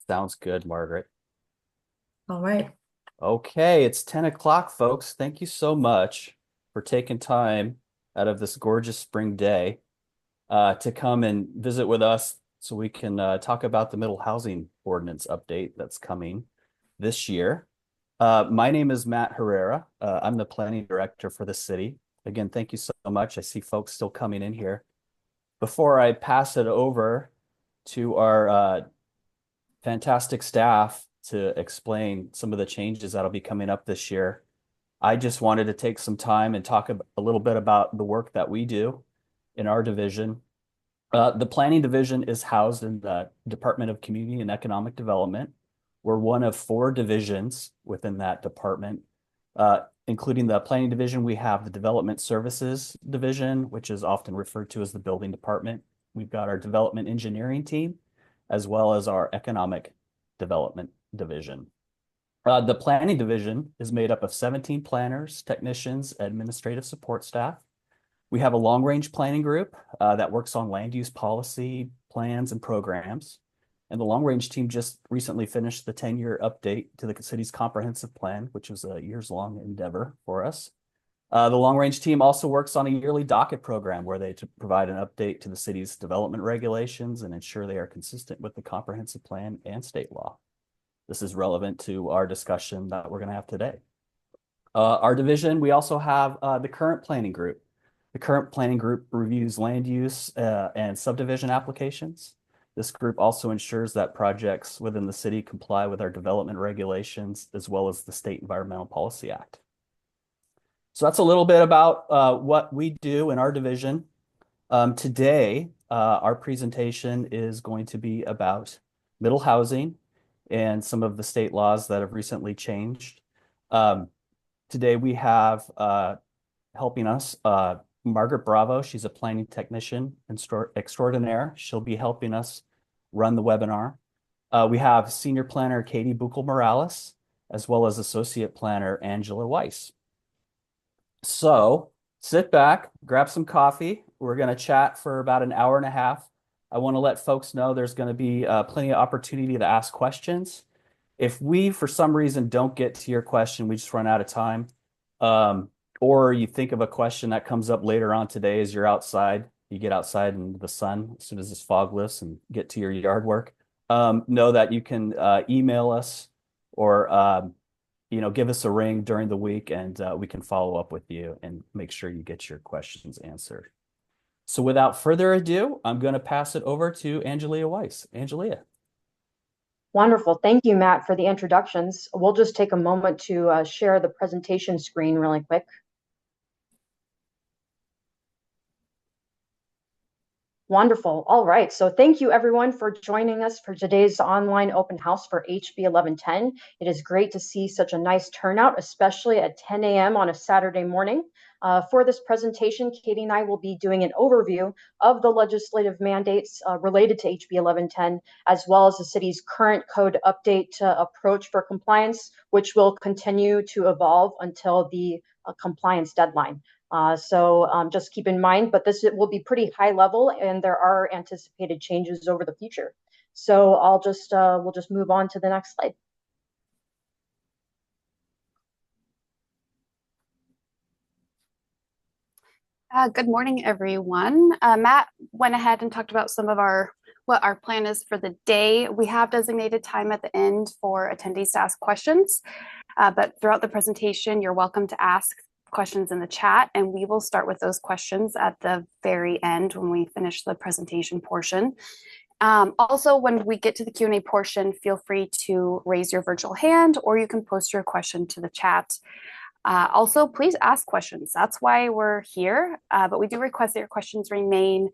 Sounds good, Margaret. All right. Okay, it's 10 o'clock, folks. Thank you so much for taking time out of this gorgeous spring day to come and visit with us so we can talk about the middle housing ordinance update that's coming this year. My name is Matt Herrera. I'm the planning director for the city. Again, thank you so much. I see folks still coming in here. Before I pass it over to our fantastic staff to explain some of the changes that'll be coming up this year, I just wanted to take some time and talk a little bit about the work that we do in our division. The planning division is housed in the Department of Community and Economic Development. We're one of four divisions within that department, including the planning division. We have the Development Services Division, which is often referred to as the building department. We've got our development engineering team, as well as our economic development division. The planning division is made up of 17 planners, technicians, administrative support staff. We have a long-range planning group that works on land use policy, plans, and programs. And the long-range team just recently finished the 10-year update to the city's comprehensive plan, which was a years-long endeavor for us. The long-range team also works on a yearly docket program where they provide an update to the city's development regulations and ensure they are consistent with the comprehensive plan and state law. This is relevant to our discussion that we're going to have today. Our division, we also have the current planning group. The current planning group reviews land use and subdivision applications. This group also ensures that projects within the city comply with our development regulations as well as the State Environmental Policy Act. So that's a little bit about what we do in our division. Today, our presentation is going to be about middle housing and some of the state laws that have recently changed. Today we have helping us Margaret Bravo. She's a planning technician extraordinaire. She'll be helping us run the webinar. We have senior planner Katie Buchel Morales, as well as associate planner Angela Weiss. So sit back, grab some coffee. We're going to chat for about an hour and a half. I want to let folks know there's going to be plenty of opportunity to ask questions. If we, for some reason, don't get to your question, we just run out of time, or you think of a question that comes up later on today as you're outside, you get outside in the sun as soon as this fog lifts and get to your yard work, know that you can email us or give us a ring during the week, and we can follow up with you and make sure you get your questions answered. So without further ado, I'm going to pass it over to Angelia Weiss. Angelia. Wonderful. Thank you, Matt, for the introductions. We'll just take a moment to share the presentation screen really quick. Wonderful. All right. So thank you, everyone, for joining us for today's online open house for HB 1110. It is great to see such a nice turnout, especially at 10 a.m. on a Saturday morning. For this presentation, Katie and I will be doing an overview of the legislative mandates related to HB 1110, as well as the city's current code update approach for compliance, which will continue to evolve until the compliance deadline. So just keep in mind, but will be pretty high level, and there are anticipated changes over the future. So we'll just move on to the next slide. Good morning, everyone. Matt went ahead and talked about some of what our plan is for the day. We have designated time at the end for attendees to ask questions, but throughout the presentation, you're welcome to ask questions in the chat, and we will start with those questions at the very end when we finish the presentation portion. Also, when we get to the Q&A portion, feel free to raise your virtual hand, or you can post your question to the chat. Also, please ask questions. That's why we're here, but we do request that your questions remain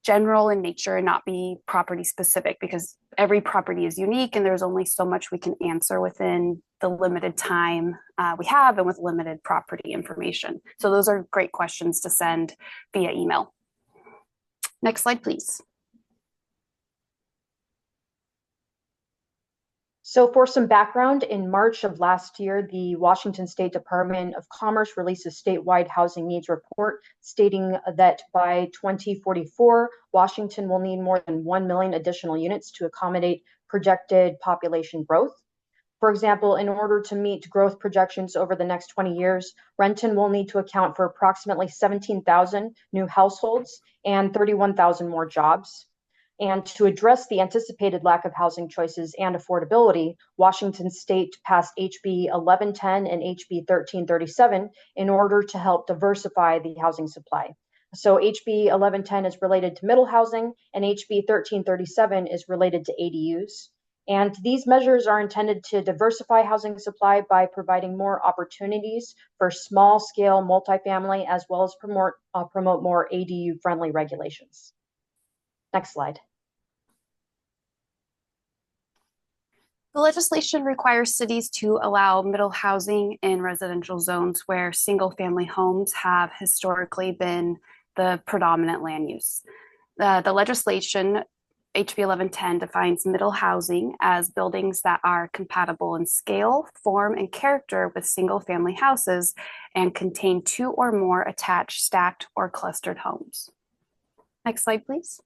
general in nature and not be property specific, because every property is unique and there's only so much we can answer within the limited time we have and with limited property information. So those are great questions to send via email. Next slide, please. So for some background, in March of last year, the Washington State Department of Commerce released a statewide housing needs report stating that by 2044, Washington will need more than 1 million additional units to accommodate projected population growth. For example, in order to meet growth projections over the next 20 years, Renton will need to account for approximately 17,000 new households and 31,000 more jobs. And to address the anticipated lack of housing choices and affordability, Washington State passed HB 1110 and HB 1337 in order to help diversify the housing supply. So HB 1110 is related to middle housing, and HB 1337 is related to ADUs. And these measures are intended to diversify housing supply by providing more opportunities for small scale multifamily, as well as promote more ADU friendly regulations. Next slide. The legislation requires cities to allow middle housing in residential zones where single family homes have historically been the predominant land use. The legislation HB 1110 defines middle housing as buildings that are compatible in scale, form, and character with single-family houses and contain 2 or more attached, stacked, or clustered homes. Next slide, please.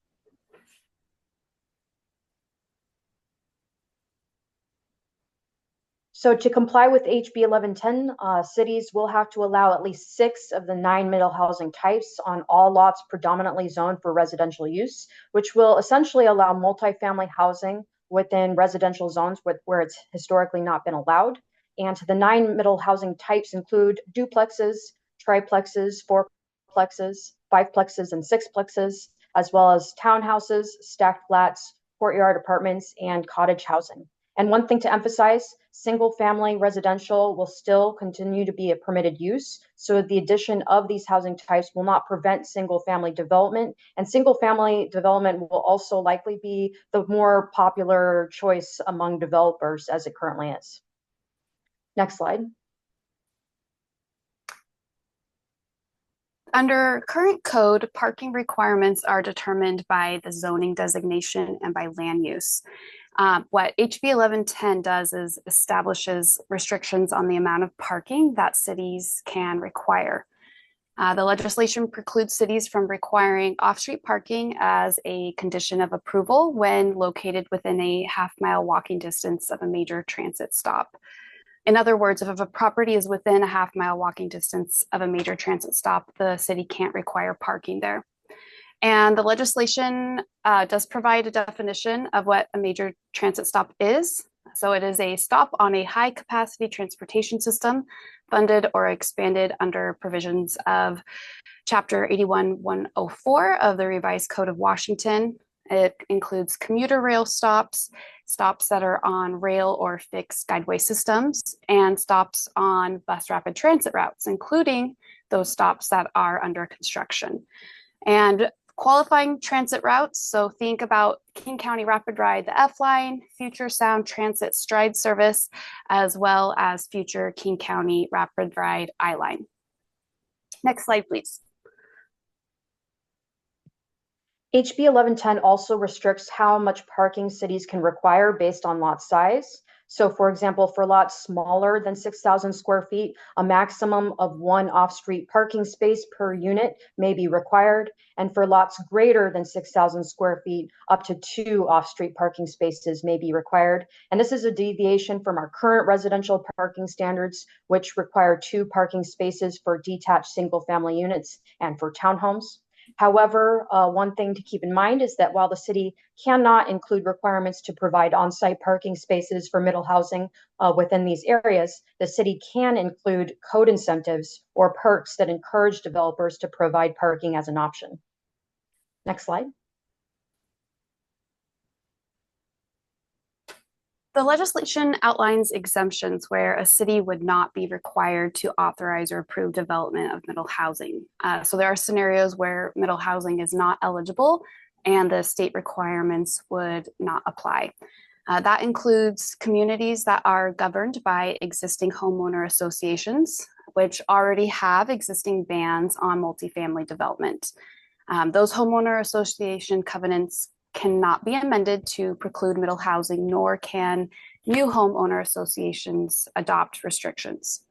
So to comply with HB 1110, cities will have to allow at least 6 of the 9 middle housing types on all lots predominantly zoned for residential use, which will essentially allow multifamily housing within residential zones where it's historically not been allowed. And the 9 middle housing types include duplexes, triplexes, fourplexes, fiveplexes, and sixplexes, as well as townhouses, stacked flats, courtyard apartments, and cottage housing. And one thing to emphasize, single family residential will still continue to be a permitted use. So the addition of these housing types will not prevent single family development. And single family development will also likely be the more popular choice among developers as it currently is. Next slide. Under current code, parking requirements are determined by the zoning designation and by land use. What HB 1110 does is establishes restrictions on the amount of parking that cities can require. The legislation precludes cities from requiring off-street parking as a condition of approval when located within a half-mile walking distance of a major transit stop. In other words, if a property is within a half-mile walking distance of a major transit stop, the city can't require parking there. And the legislation does provide a definition of what a major transit stop is. So it is a stop on a high capacity transportation system funded or expanded under provisions of Chapter 81104 of the Revised Code of Washington. It includes commuter rail stops, stops that are on rail or fixed guideway systems, and stops on bus rapid transit routes, including those stops that are under construction. And qualifying transit routes, so think about King County Rapid Ride, the F line, Future Sound Transit Stride service, as well as future King County Rapid Ride I line. Next slide, please. HB 1110 also restricts how much parking cities can require based on lot size. So for example, for lots smaller than 6,000 square feet, a maximum of 1 off-street parking space per unit may be required. And for lots greater than 6,000 square feet, up to 2 off-street parking spaces may be required. And this is a deviation from our current residential parking standards, which require 2 parking spaces for detached single-family units and for townhomes. However, one thing to keep in mind is that while the city cannot include requirements to provide on-site parking spaces for middle housing within these areas, the city can include code incentives or perks that encourage developers to provide parking as an option. Next slide. The legislation outlines exemptions where a city would not be required to authorize or approve development of middle housing. So there are scenarios where middle housing is not eligible and the state requirements would not apply. That includes communities that are governed by existing homeowner associations, which already have existing bans on multifamily development. Those homeowner association covenants cannot be amended to preclude middle housing, nor can new homeowner associations adopt restrictions.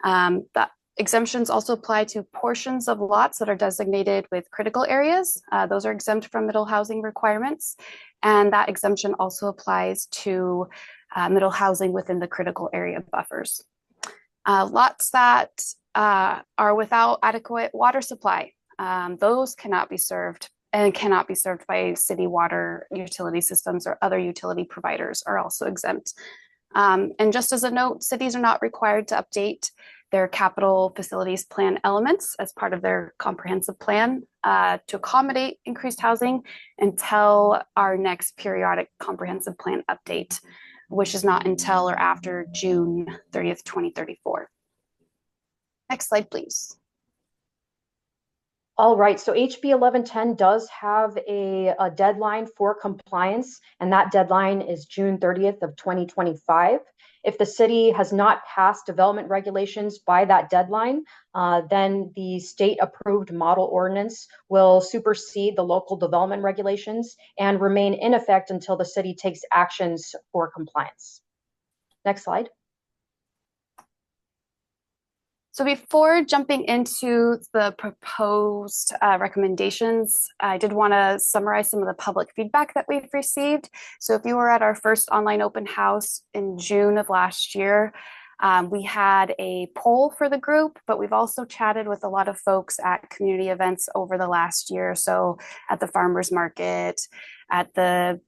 The exemptions also apply to portions of lots that are designated with critical areas. Those are exempt from middle housing requirements. And that exemption also applies to middle housing within the critical area buffers. Lots that are without adequate water supply, those cannot be served and cannot be served by city water utility systems, or other utility providers are also exempt. And just as a note, cities are not required to update their capital facilities plan elements as part of their comprehensive plan to accommodate increased housing until our next periodic comprehensive plan update, which is not until or after June 30th, 2034. Next slide, please. All right, so HB 1110 does have a deadline for compliance, and that deadline is June 30th of 2025. If the city has not passed development regulations by that deadline, then the state-approved model ordinance will supersede the local development regulations and remain in effect until the city takes actions for compliance. Next slide. So before jumping into the proposed recommendations, I did want to summarize some of the public feedback that we've received. So if you were at our first online open house in June of last year, we had a poll for the group, but we've also chatted with a lot of folks at community events over the last year. So at the farmers market, at the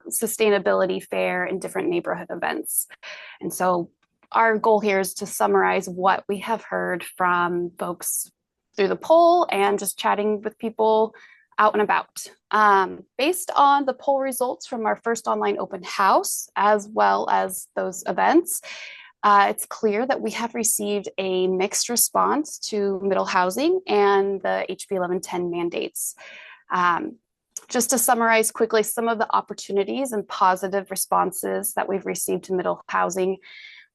sustainability fair, and different neighborhood events. And so our goal here is to summarize what we have heard from folks through the poll and just chatting with people out and about. Based on the poll results from our first online open house, as well as those events, it's clear that we have received a mixed response to middle housing and the HB 1110 mandates. Just to summarize quickly some of the opportunities and positive responses that we've received to middle housing,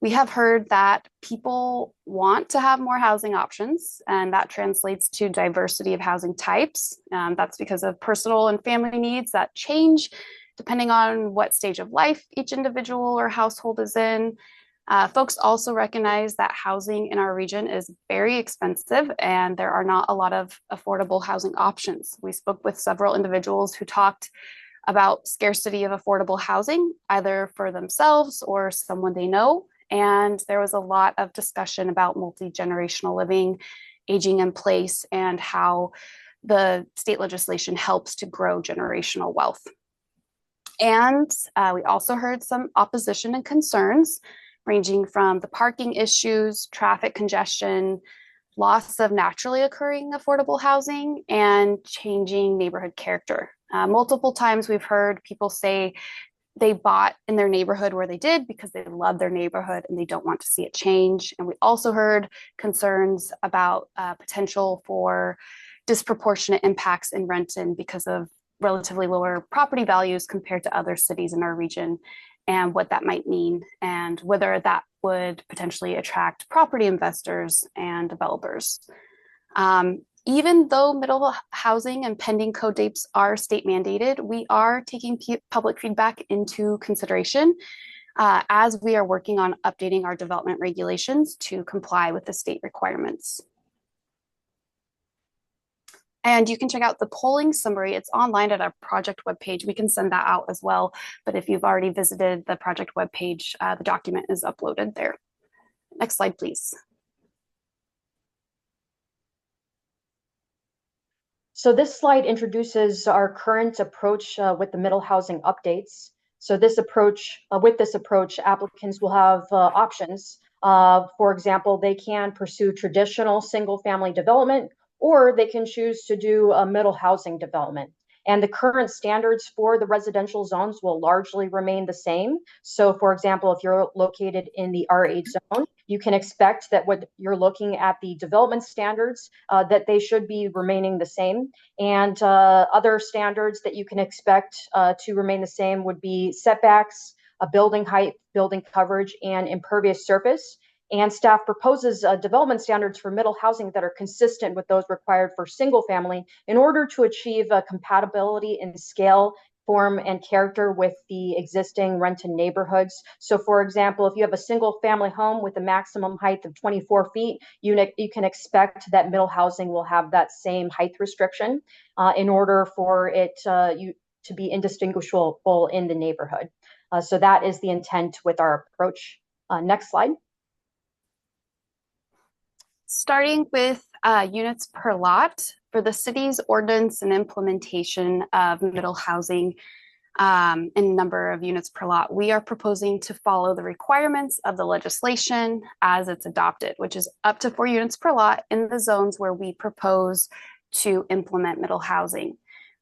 we have heard that people want to have more housing options, and that translates to diversity of housing types. That's because of personal and family needs that change depending on what stage of life each individual or household is in. Folks also recognize that housing in our region is very expensive and there are not a lot of affordable housing options. We spoke with several individuals who talked about scarcity of affordable housing, either for themselves or someone they know. And there was a lot of discussion about multi-generational living, aging in place, and how the state legislation helps to grow generational wealth. And we also heard some opposition and concerns ranging from the parking issues, traffic congestion, loss of naturally occurring affordable housing, and changing neighborhood character. Multiple times we've heard people say they bought in their neighborhood where they did because they love their neighborhood and they don't want to see it change. And we also heard concerns about potential for disproportionate impacts in Renton because of relatively lower property values compared to other cities in our region, and what that might mean, and whether that would potentially attract property investors and developers. Even though middle housing and pending code dates are state mandated, we are taking public feedback into consideration as we are working on updating our development regulations to comply with the state requirements. And you can check out the polling summary. It's online at our project webpage. We can send that out as well. But if you've already visited the project webpage, the document is uploaded there. Next slide, please. So this slide introduces our current approach with the middle housing updates. So this approach, with this approach, applicants will have options. For example, they can pursue traditional single family development, or they can choose to do a middle housing development. And the current standards for the residential zones will largely remain the same. So for example, if you're located in the R8 zone, you can expect that what you're looking at the development standards, that they should be remaining the same. And other standards that you can expect to remain the same would be setbacks, building height, building coverage, and impervious surface. And staff proposes development standards for middle housing that are consistent with those required for single family in order to achieve compatibility in scale, form, and character with the existing Renton neighborhoods. So for example, if you have a single family home with a maximum height of 24 feet, you can expect that middle housing will have that same height restriction in order for it to be indistinguishable in the neighborhood. So that is the intent with our approach. Next slide. Starting with units per lot, for the city's ordinance and implementation of middle housing and number of units per lot, we are proposing to follow the requirements of the legislation as it's adopted, which is up to 4 units per lot in the zones where we propose to implement middle housing.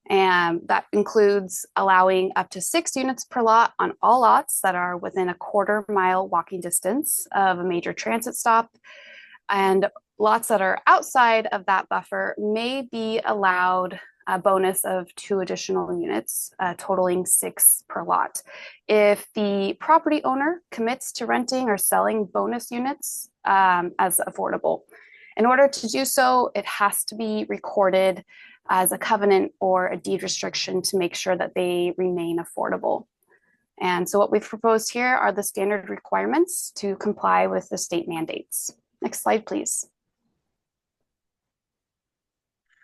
And that includes allowing up to 6 units per lot on all lots that are within a quarter-mile walking distance of a major transit stop. And lots that are outside of that buffer may be allowed a bonus of 2 additional units, totaling 6 per lot. If the property owner commits to renting or selling bonus units as affordable. In order to do so, it has to be recorded as a covenant or a deed restriction to make sure that they remain affordable. And so what we've proposed here are the standard requirements to comply with the state mandates. Next slide, please.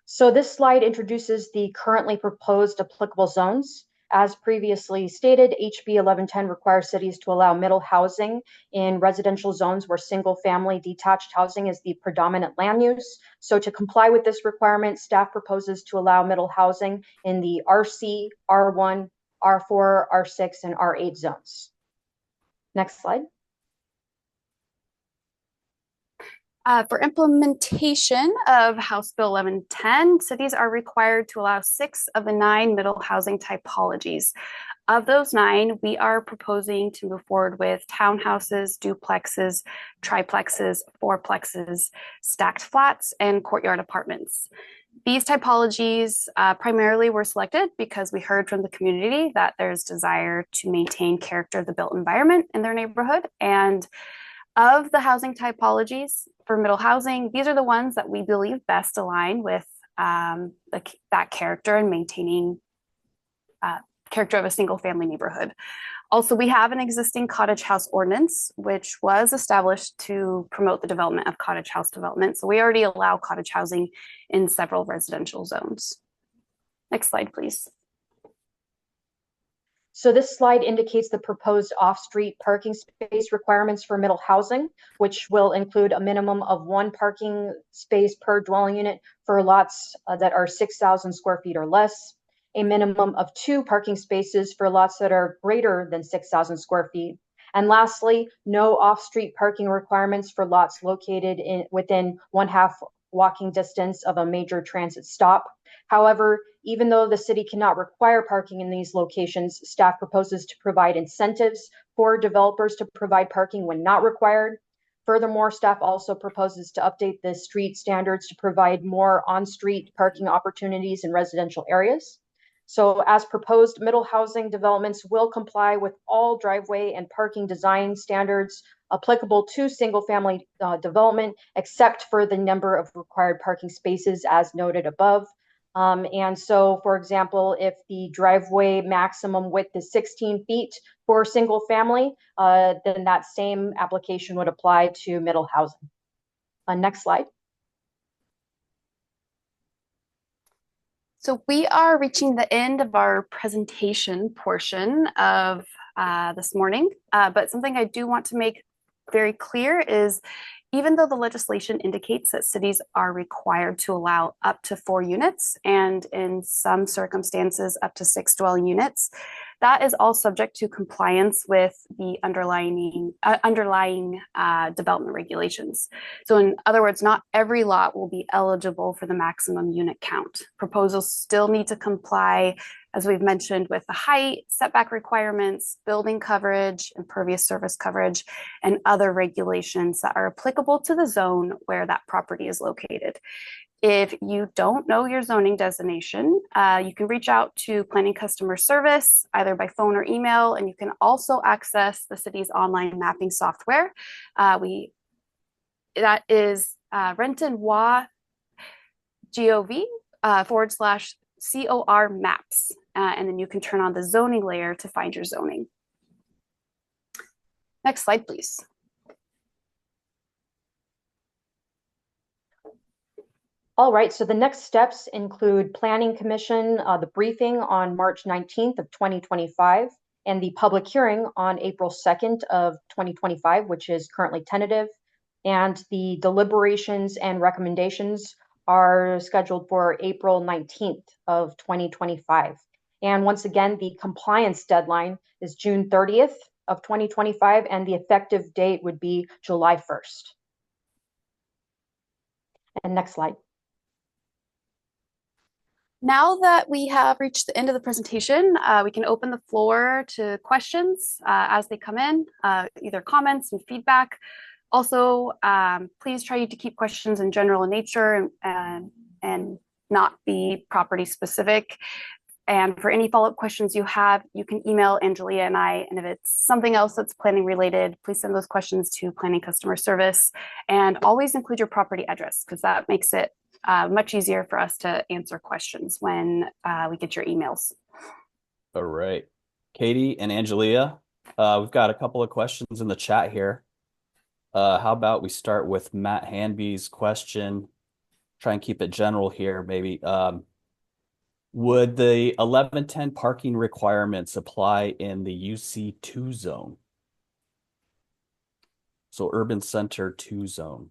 So this slide introduces the currently proposed applicable zones. As previously stated, HB 1110 requires cities to allow middle housing in residential zones where single-family detached housing is the predominant land use. So to comply with this requirement, staff proposes to allow middle housing in the RC, R1, R4, R6, and R8 zones. Next slide. For implementation of House Bill 1110, cities are required to allow 6 of the 9 middle housing typologies. Of those 9, we are proposing to move forward with townhouses, duplexes, triplexes, fourplexes, stacked flats, and courtyard apartments. These typologies primarily were selected because we heard from the community that there's desire to maintain character of the built environment in their neighborhood. And of the housing typologies for middle housing, these are the ones that we believe best align with that character and maintaining character of a single family neighborhood. Also, we have an existing cottage house ordinance, which was established to promote the development of cottage house development. So we already allow cottage housing in several residential zones. Next slide, please. So this slide indicates the proposed off-street parking space requirements for middle housing, which will include a minimum of 1 parking space per dwelling unit for lots that are 6,000 square feet or less, a minimum of 2 parking spaces for lots that are greater than 6,000 square feet, and lastly, no off-street parking requirements for lots located within 1/2 walking distance of a major transit stop. However, even though the city cannot require parking in these locations, staff proposes to provide incentives for developers to provide parking when not required. Furthermore, staff also proposes to update the street standards to provide more on-street parking opportunities in residential areas. So as proposed, middle housing developments will comply with all driveway and parking design standards applicable to single-family development, except for the number of required parking spaces as noted above. And so, for example, if the driveway maximum width is 16 feet for single family, then that same application would apply to middle housing. Next slide. So we are reaching the end of our presentation portion of this morning, but something I do want to make very clear is even though the legislation indicates that cities are required to allow up to 4 units and in some circumstances up to 6 dwelling units, that is all subject to compliance with the underlying development regulations. So in other words, not every lot will be eligible for the maximum unit count. Proposals still need to comply, as we've mentioned, with the height, setback requirements, building coverage, impervious surface coverage, and other regulations that are applicable to the zone where that property is located. If you don't know your zoning designation, you can reach out to Planning Customer Service either by phone or email, and you can also access the city's online mapping software. That is renton.gov/COR maps, and then you can turn on the zoning layer to find your zoning. Next slide, please. All right, so the next steps include Planning Commission, the briefing on March 19th of 2025, and the public hearing on April 2nd of 2025, which is currently tentative. And the deliberations and recommendations are scheduled for April 19th of 2025. And once again, the compliance deadline is June 30th of 2025, and the effective date would be July 1st. And next slide. Now that we have reached the end of the presentation, we can open the floor to questions as they come in, either comments and feedback. Also, please try to keep questions in general in nature and not be property specific. And for any follow-up questions you have, you can email Angelia and I. And if it's something else that's planning related, please send those questions to planning customer service. And always include your property address, because that makes it much easier for us to answer questions when we get your emails. All right. Katie and Angelia, we've got a couple of questions in the chat here. How about we start with Matt Hanby's question? Try and keep it general here, maybe. Would the 1110 parking requirements apply in the UC2 zone? So urban center 2 zone.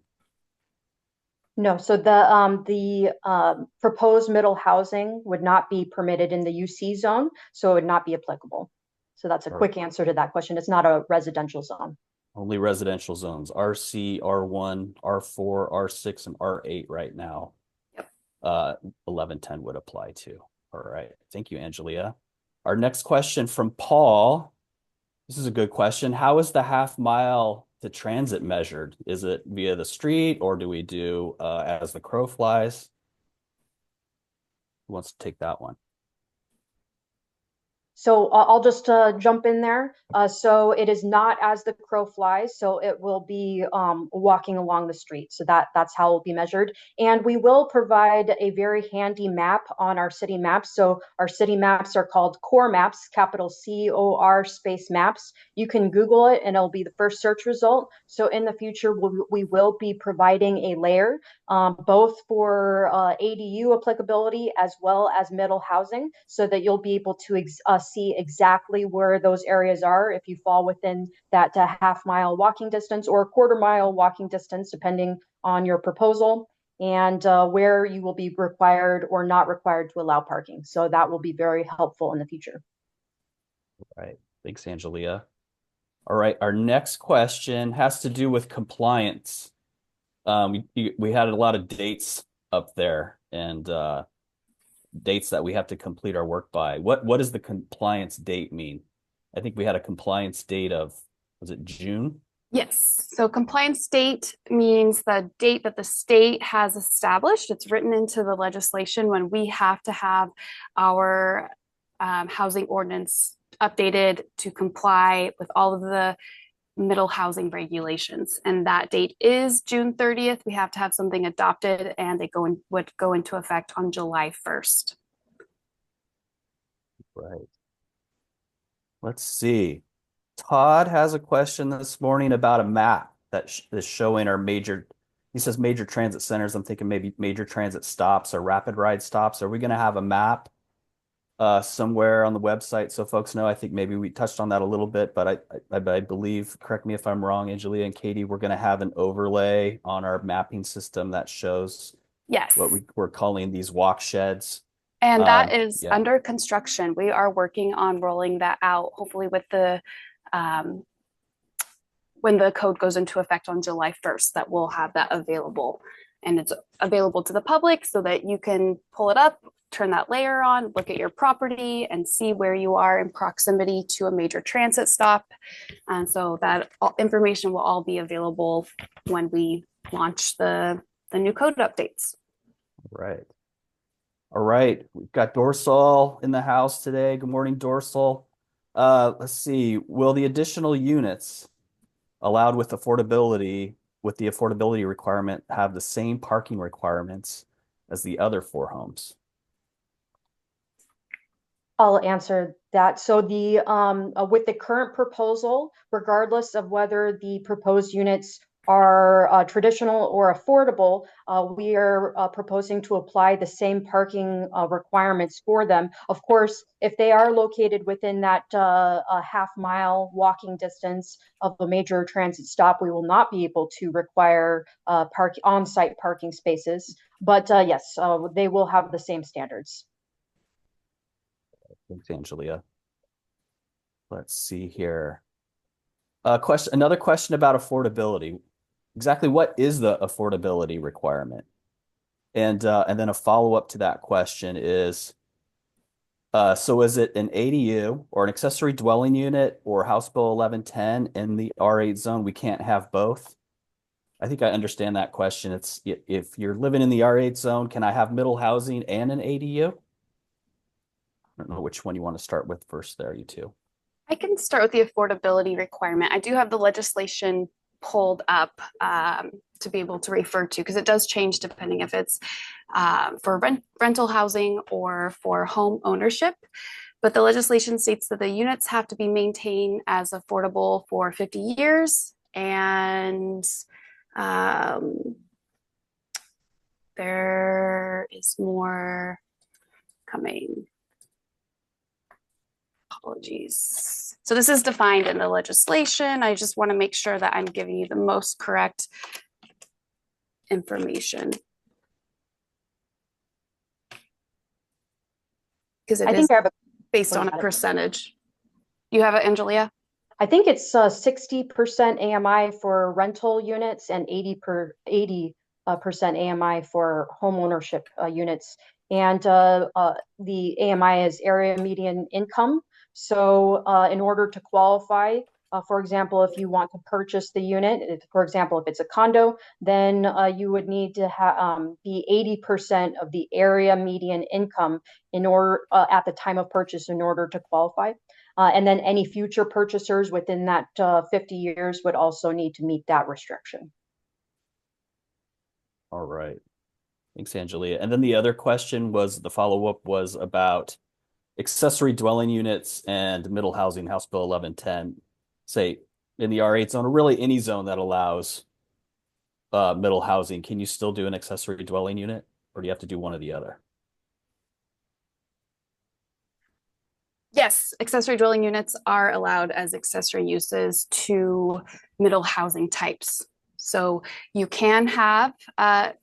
No, so the proposed middle housing would not be permitted in the UC zone, so it would not be applicable. So that's a quick answer to that question. It's not a residential zone. Only residential zones, RC, R1, R4, R6, and R8 right now. Yep. 1110 would apply to. All right. Thank you, Angelia. Our next question from Paul. This is a good question. How is the half mile to transit measured? Is it via the street, or do we do as the crow flies? Who wants to take that one? So I'll just jump in there. So it is not as the crow flies. So it will be walking along the street. So that's how it will be measured. And we will provide a very handy map on our city maps. So our city maps are called core maps, capital COR space maps. You can Google it and it'll be the first search result. So in the future, we will be providing a layer both for ADU applicability as well as middle housing, so that you'll be able to see exactly where those areas are if you fall within that half mile walking distance or a quarter mile walking distance, depending on your proposal, and where you will be required or not required to allow parking. So that will be very helpful in the future. All right. Thanks, Angelia. All right. Our next question has to do with compliance. We had a lot of dates up there and dates that we have to complete our work by. What does the compliance date mean? I think we had a compliance date of, was it June? Yes. So compliance date means the date that the state has established. It's written into the legislation when we have to have our housing ordinance updated to comply with all of the middle housing regulations. And that date is June 30th. We have to have something adopted, and they would go into effect on July 1st. Right. Let's see. Todd has a question this morning about a map that is showing our major, he says major transit centers. I'm thinking maybe major transit stops or rapid ride stops. Are we going to have a map somewhere on the website so folks know? I think maybe we touched on that a little bit, but I believe, correct me if I'm wrong, Angelia and Katie, we're going to have an overlay on our mapping system that shows what we're calling these walk sheds. And that is under construction. We are working on rolling that out, hopefully with the when the code goes into effect on July 1st, that we'll have that available. And it's available to the public so that you can pull it up, turn that layer on, look at your property and see where you are in proximity to a major transit stop. And so that information will all be available when we launch the new code updates. Right. All right. We've got Dorsal in the house today. Good morning, Dorsal. Let's see. Will the additional units allowed with the affordability requirement have the same parking requirements as the other 4 homes? I'll answer that. So the with the current proposal, regardless of whether the proposed units are traditional or affordable, we are proposing to apply the same parking requirements for them. Of course, if they are located within that half-mile walking distance of a major transit stop, we will not be able to require on-site parking spaces. But yes, they will have the same standards. Thanks, Angelia. Let's see here. Another question about affordability. Exactly what is the affordability requirement? And then a follow-up to that question is, so is it an ADU or an accessory dwelling unit or House Bill 1110 in the R8 zone? We can't have both. I think I understand that question. It's if you're living in the R8 zone, can I have middle housing and an ADU? I don't know which one you want to start with first there, you two. I can start with the affordability requirement. I do have the legislation pulled up to be able to refer to because it does change depending if it's for rental housing or for home ownership. But the legislation states that the units have to be maintained as affordable for 50 years and there is more coming. Apologies. So this is defined in the legislation. I just want to make sure that I'm giving you the most correct information. Because it is based on a percentage. You have it, Angelia? I think it's 60% AMI for rental units and 80% AMI for home ownership units. And the AMI is area median income. So in order to qualify, for example, if you want to purchase the unit, for example, if it's a condo, then you would need to be 80% of the area median income in order at the time of purchase in order to qualify. And then any future purchasers within that 50 years would also need to meet that restriction. All right. Thanks, Angelia. And then the other question was, the follow-up was about accessory dwelling units and middle housing, House Bill 1110, say in the R8 zone, or really any zone that allows middle housing. Can you still do an accessory dwelling unit, or do you have to do one or the other? Yes, accessory dwelling units are allowed as accessory uses to middle housing types. So you can have an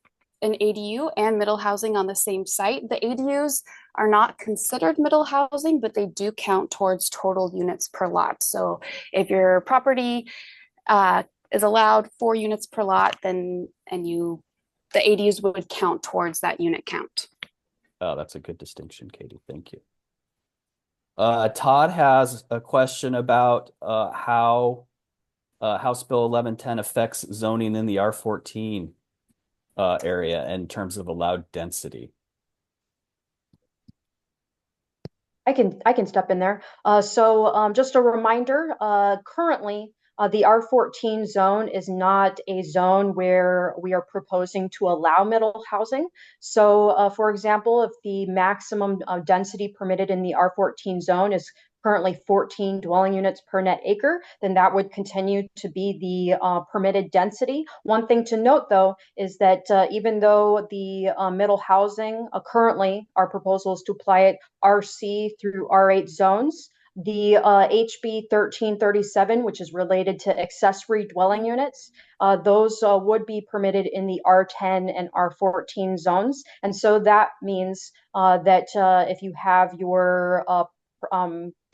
ADU and middle housing on the same site. The ADUs are not considered middle housing, but they do count towards total units per lot. So if your property is allowed 4 units per lot, then the ADUs would count towards that unit count. Oh, that's a good distinction, Katie. Thank you. Todd has a question about how House Bill 1110 affects zoning in the R14 area in terms of allowed density. I can step in there. So just a reminder, currently the R14 zone is not a zone where we are proposing to allow middle housing. So for example, if the maximum density permitted in the R14 zone is currently 14 dwelling units per net acre, then that would continue to be the permitted density. One thing to note, though, is that even though the middle housing currently, our proposal is to apply it RC through R8 zones, the HB 1337, which is related to accessory dwelling units, those would be permitted in the R10 and R14 zones. And so that means that if you have your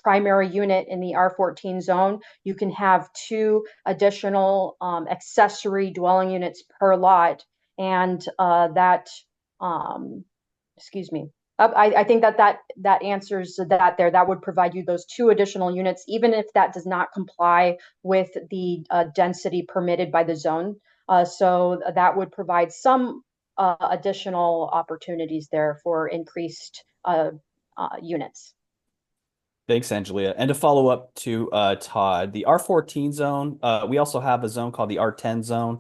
primary unit in the R14 zone, you can have 2 additional accessory dwelling units per lot. And excuse me, I think that answers that there. That would provide you those 2 additional units, even if that does not comply with the density permitted by the zone. So that would provide some additional opportunities there for increased units. Thanks, Angelia. And to follow up to Todd, the R14 zone, we also have a zone called the R10 zone.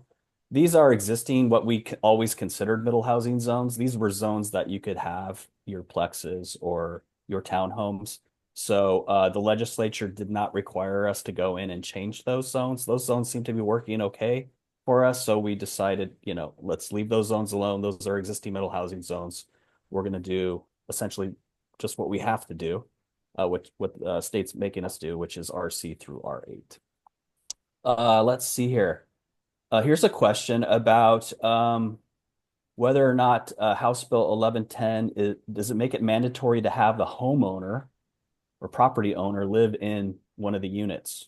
These are existing, what we always considered middle housing zones. These were zones that you could have your plexes or your townhomes. So the legislature did not require us to go in and change those zones. Those zones seem to be working okay. for us. So we decided, let's leave those zones alone. Those are existing middle housing zones. We're going to do essentially just what we have to do, what state's making us do, which is RC through R8. Let's see here. Here's a question about whether or not House Bill 1110 does it make it mandatory to have the homeowner or property owner live in one of the units?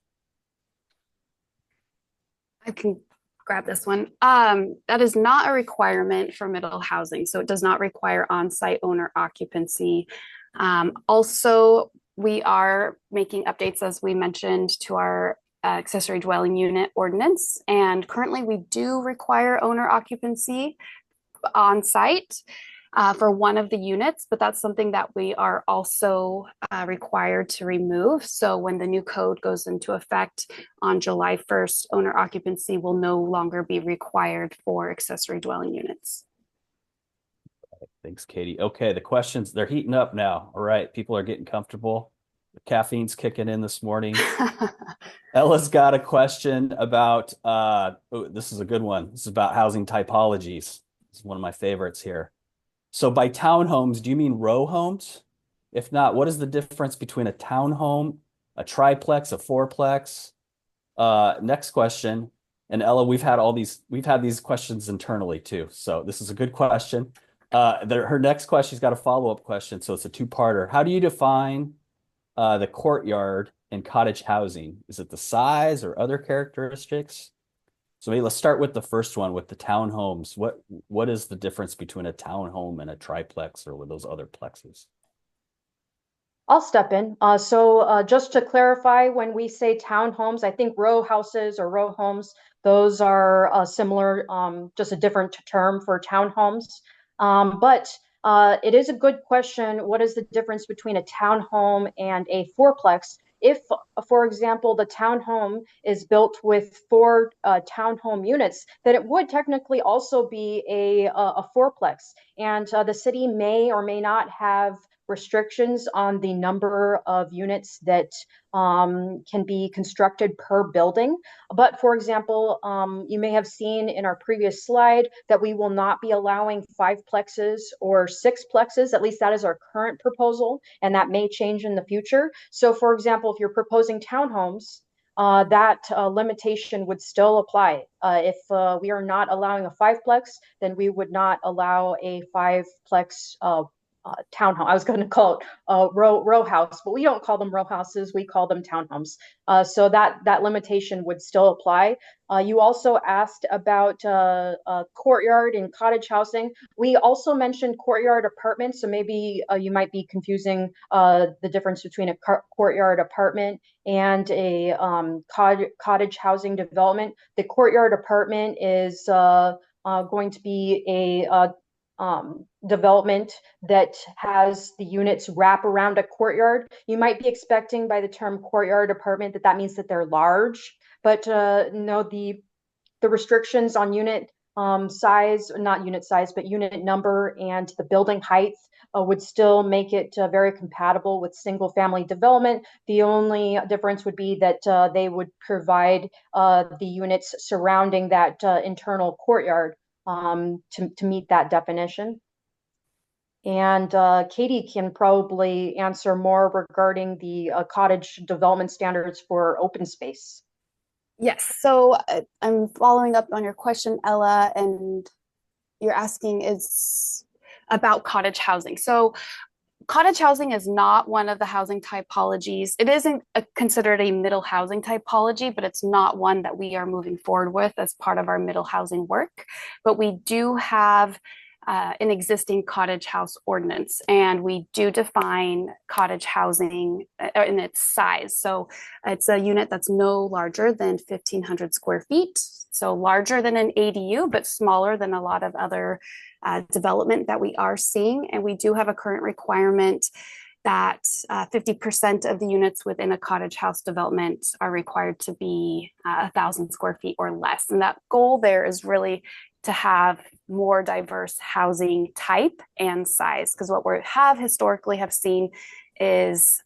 I can grab this one. That is not a requirement for middle housing, so it does not require on-site owner occupancy. Also, we are making updates, as we mentioned, to our accessory dwelling unit ordinance, and currently we do require owner occupancy on site for one of the units, but that's something that we are also required to remove. So when the new code goes into effect on July 1st, owner occupancy will no longer be required for accessory dwelling units. Thanks, Katie. Okay, the questions, they're heating up now. All right, people are getting comfortable. The caffeine's kicking in this morning. Ella's got a question about, this is a good one. This is about housing typologies. This is one of my favorites here. So by townhomes, do you mean row homes? If not, what is the difference between a townhome, a triplex, a fourplex? Next question. And Ella, we've had these questions internally too. So this is a good question. Her next question, she's got a follow-up question. So it's a two-parter. How do you define the courtyard and cottage housing? Is it the size or other characteristics? So maybe let's start with the first one with the townhomes. What is the difference between a townhome and a triplex or with those other plexes? I'll step in. So just to clarify, when we say townhomes, I think row houses or row homes, those are similar, just a different term for townhomes. But it is a good question. What is the difference between a townhome and a fourplex? If, for example, the townhome is built with four townhome units, then it would technically also be a fourplex. And the city may or may not have restrictions on the number of units that can be constructed per building. But for example, you may have seen in our previous slide that we will not be allowing 5 plexes or 6 plexes. At least that is our current proposal, and that may change in the future. So for example, if you're proposing townhomes, that limitation would still apply. If we are not allowing a 5-plex, then we would not allow a 5-plex townhome. I was going to call it row house, but we don't call them row houses. We call them townhomes. So that limitation would still apply. You also asked about courtyard and cottage housing. We also mentioned courtyard apartments, so maybe you might be confusing the difference between a courtyard apartment and a cottage housing development. The courtyard apartment is going to be a development that has the units wrap around a courtyard. You might be expecting by the term courtyard apartment that means that they're large, but no, the restrictions on unit size, not unit size, but unit number and the building height would still make it very compatible with single family development. The only difference would be that they would provide the units surrounding that internal courtyard to meet that definition. And Katie can probably answer more regarding the cottage development standards for open space. Yes, so I'm following up on your question, Ella, and you're asking is about cottage housing. So cottage housing is not one of the housing typologies. It isn't considered a middle housing typology, but it's not one that we are moving forward with as part of our middle housing work. But we do have an existing cottage house ordinance, and we do define cottage housing in its size. So it's a unit that's no larger than 1,500 square feet. So larger than an ADU, but smaller than a lot of other development that we are seeing. And we do have a current requirement that 50% of the units within a cottage house development are required to be 1,000 square feet or less. And that goal there is really to have more diverse housing type and size, because what we have historically seen is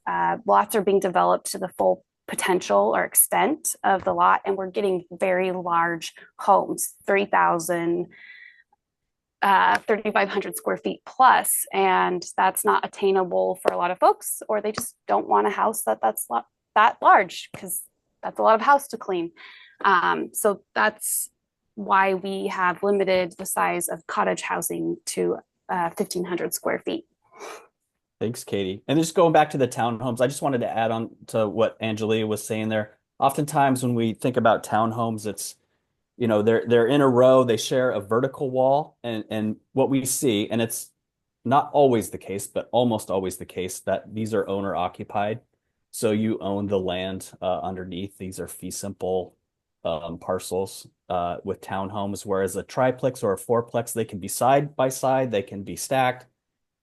lots are being developed to the full potential or extent of the lot, and we're getting very large homes, 3,000, 3,500 square feet plus, and that's not attainable for a lot of folks, or they just don't want a house that's that large because that's a lot of house to clean. So that's why we have limited the size of cottage housing to 1,500 square feet. Thanks, Katie. And just going back to the townhomes, I just wanted to add on to what Angelia was saying there. Oftentimes when we think about townhomes, it's, they're in a row, they share a vertical wall, and what we see, and it's not always the case, but almost always the case, that these are owner occupied. So you own the land underneath. These are fee simple parcels with townhomes, whereas a triplex or a fourplex, they can be side by side, they can be stacked.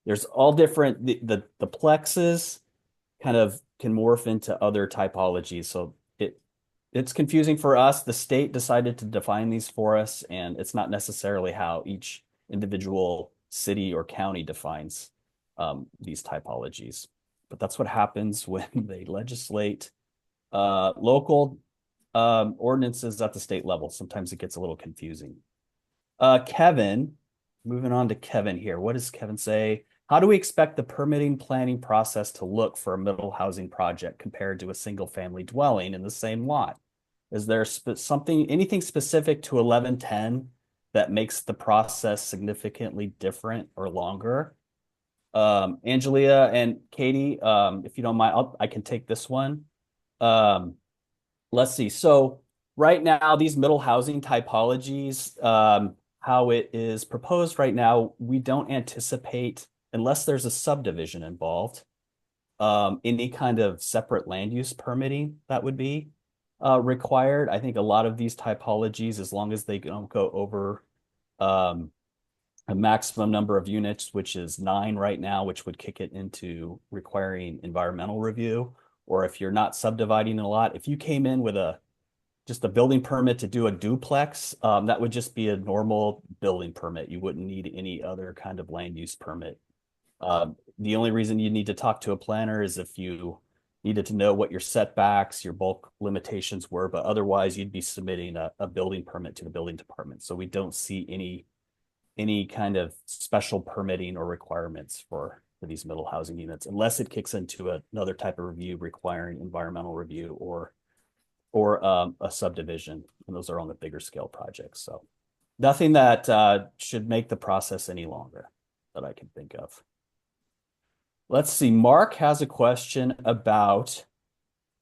There's all different, the plexes kind of can morph into other typologies. So it's confusing for us. The state decided to define these for us, and it's not necessarily how each individual city or county defines these typologies. But that's what happens when they legislate local ordinances at the state level. Sometimes it gets a little confusing. Kevin, moving on to Kevin here. What does Kevin say? How do we expect the permitting planning process to look for a middle housing project compared to a single family dwelling in the same lot? Is there anything specific to 1110 that makes the process significantly different or longer? Angelia and Katie, if you don't mind, I can take this one. Let's see. So right now, these middle housing typologies, how it is proposed right now, we don't anticipate, unless there's a subdivision involved, any kind of separate land use permitting that would be required. I think a lot of these typologies, as long as they don't go over a maximum number of units, which is 9 right now, which would kick it into requiring environmental review. Or if you're not subdividing a lot, if you came in with just a building permit to do a duplex, that would just be a normal building permit. You wouldn't need any other kind of land use permit. The only reason you need to talk to a planner is if you needed to know what your setbacks, your bulk limitations were, but otherwise you'd be submitting a building permit to the building department. So we don't see any kind of special permitting or requirements for these middle housing units, unless it kicks into another type of review requiring environmental review or a subdivision, and those are on the bigger scale projects. So nothing that should make the process any longer that I can think of. Let's see. Mark has a question about,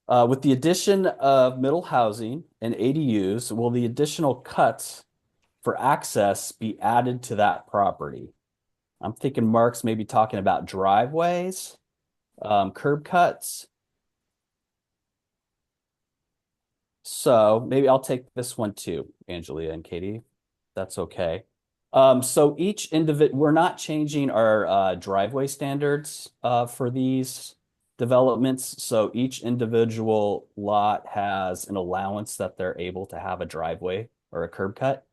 with the addition of middle housing and ADUs, will the additional cuts for access be added to that property? I'm thinking Mark's maybe talking about driveways, curb cuts. So maybe I'll take this one too, Angelia and Katie. That's okay. So each individual, we're not changing our driveway standards for these developments. So each individual lot has an allowance that they're able to have a driveway or a curb cut.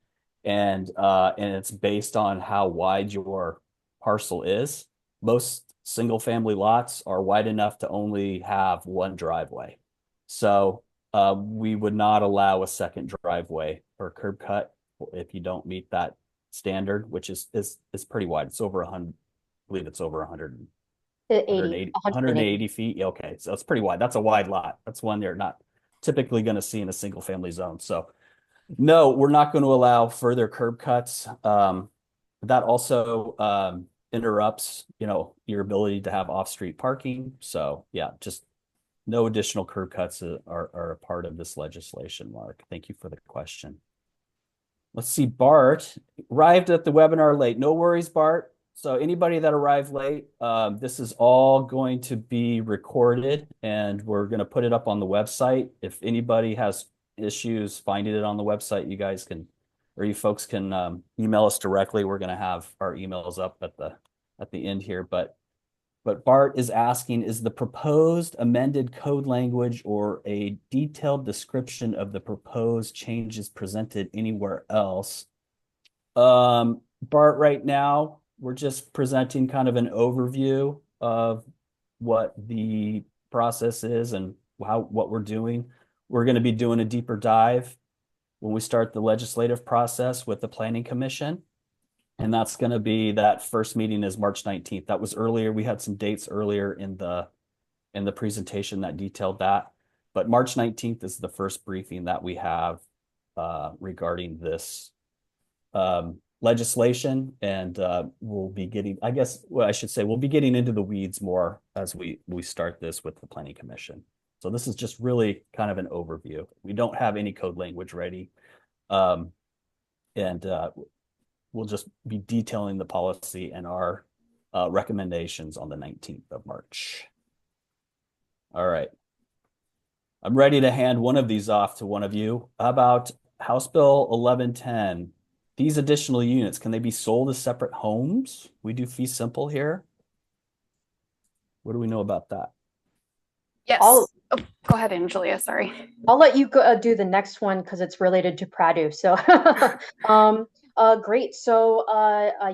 And it's based on how wide your parcel is. Most single family lots are wide enough to only have one driveway. So we would not allow a second driveway or curb cut if you don't meet that standard, which is pretty wide. It's over 100, I believe it's over 100, 180 feet. Yeah, okay, so it's pretty wide. That's a wide lot. That's one they're not typically going to see in a single family zone. So no, we're not going to allow further curb cuts. That also interrupts, your ability to have off-street parking. So yeah, just no additional curb cuts are a part of this legislation, Mark. Thank you for the question. Let's see, Bart arrived at the webinar late. No worries, Bart. So anybody that arrived late, this is all going to be recorded and we're going to put it up on the website. If anybody has issues finding it on the website, you guys can, or you folks can email us directly. We're going to have our emails up at the end here, but Bart is asking, is the proposed amended code language or a detailed description of the proposed changes presented anywhere else? Bart, right now, we're just presenting kind of an overview of what the process is and what we're doing. We're going to be doing a deeper dive when we start the legislative process with the Planning Commission. And that's going to be, that first meeting is March 19th. That was earlier. We had some dates earlier in the presentation that detailed that. But March 19th is the first briefing that we have regarding this legislation. And we'll be getting, I guess, well, I should say, we'll be getting into the weeds more as we start this with the Planning Commission. So this is just really kind of an overview. We don't have any code language ready. And we'll just be detailing the policy and our recommendations on the 19th of March. All right. I'm ready to hand one of these off to one of you. How about House Bill 1110? These additional units, can they be sold as separate homes? We do fee simple here. What do we know about that? Yes. Oh, go ahead, Angelia. Sorry. I'll let you go, do the next one because it's related to Pradu. So, great. So,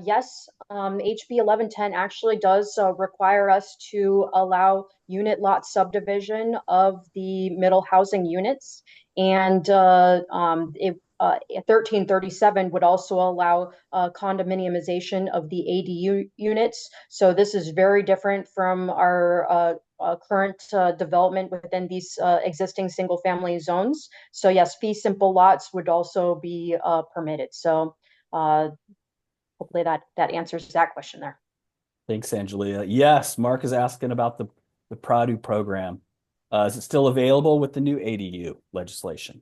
yes, HB 1110 actually does require us to allow unit lot subdivision of the middle housing units, and 1337 would also allow condominiumization of the ADU units. So this is very different from our current development within these existing single family zones. So yes, fee simple lots would also be permitted. So hopefully that answers that question there. Thanks, Angelia. Yes, Mark is asking about the Pradu program. Is it still available with the new ADU legislation?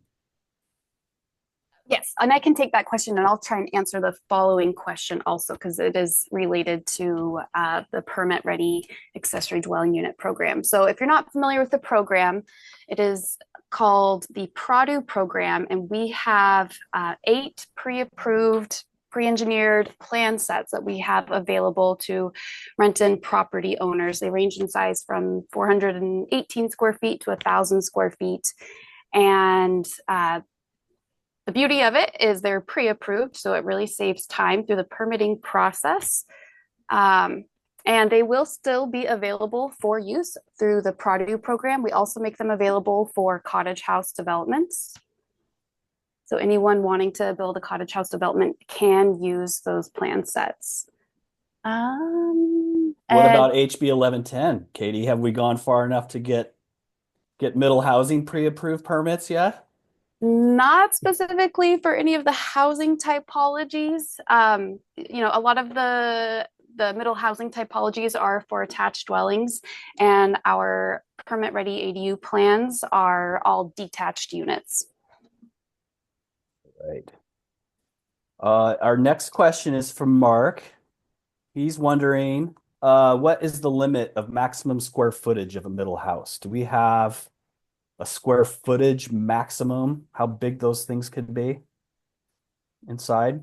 Yes, and I can take that question, and I'll try and answer the following question also, because it is related to the permit-ready accessory dwelling unit program. So if you're not familiar with the program, it is called the Pradu program, and we have 8 pre-approved, pre-engineered plan sets that we have available to Renton property owners. They range in size from 418 square feet to 1,000 square feet. And the beauty of it is they're pre-approved, so it really saves time through the permitting process. And they will still be available for use through the Pradu program. We also make them available for cottage house developments. So anyone wanting to build a cottage house development can use those plan sets. What about HB 1110? Katie, have we gone far enough to get middle housing pre-approved permits yet? Not specifically for any of the housing typologies. You know, a lot of the middle housing typologies are for attached dwellings, and our permit-ready ADU plans are all detached units. Right. Our next question is from Mark. He's wondering, what is the limit of maximum square footage of a middle house? Do we have a square footage maximum, how big those things could be inside?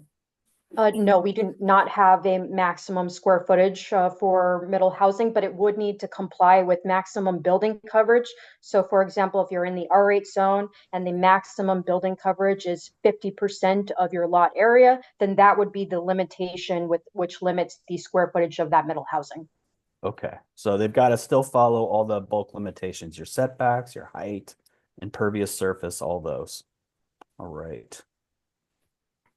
No, we do not have a maximum square footage for middle housing, but it would need to comply with maximum building coverage. So for example, if you're in the R8 zone and the maximum building coverage is 50% of your lot area, then that would be the limitation with which limits the square footage of that middle housing. Okay, so they've got to still follow all the bulk limitations, your setbacks, your height, impervious surface, all those. All right.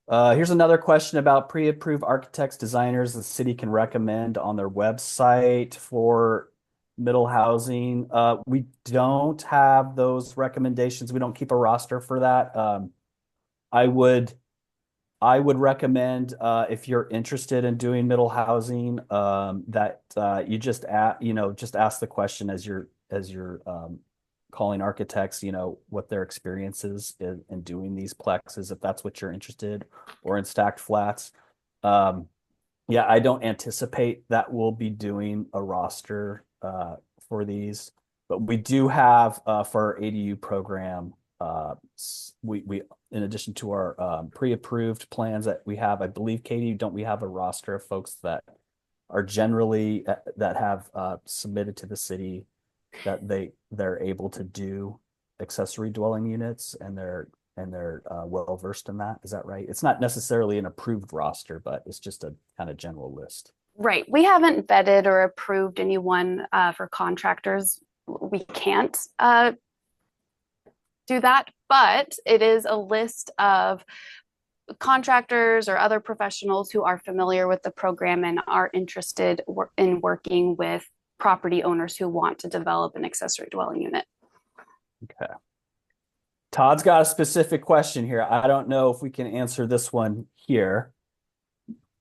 Here's another question about pre-approved architects, designers the city can recommend on their website for middle housing. We don't have those recommendations. We don't keep a roster for that. I would recommend if you're interested in doing middle housing that you just ask the question as you're calling architects, what their experience is in doing these plexes, if that's what you're interested, or in stacked flats. Yeah, I don't anticipate that we'll be doing a roster for these, but we do have for our ADU program. We in addition to our pre-approved plans that we have, I believe, Katie, don't we have a roster of folks that are generally that have submitted to the city that they're able to do accessory dwelling units and they're well versed in that? Is that right? It's not necessarily an approved roster, but it's just a kind of general list. Right. We haven't vetted or approved anyone for contractors. We can't do that, but it is a list of contractors or other professionals who are familiar with the program and are interested in working with property owners who want to develop an accessory dwelling unit. Okay. Todd's got a specific question here. I don't know if we can answer this one here,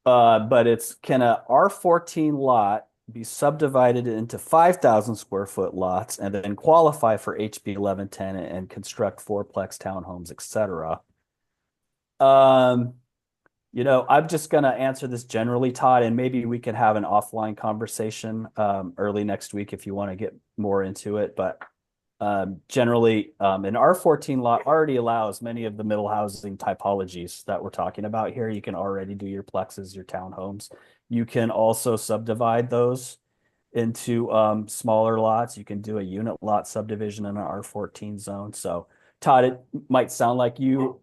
but it's, can a R14 lot be subdivided into 5,000 square foot lots and then qualify for HB 1110 and construct fourplex townhomes, etc.? I'm just going to answer this generally, Todd, and maybe we can have an offline conversation early next week if you want to get more into it. But generally, an R14 lot already allows many of the middle housing typologies that we're talking about here. You can already do your plexes, your townhomes. You can also subdivide those into smaller lots. You can do a unit lot subdivision in an R14 zone. So, Todd, it might sound like you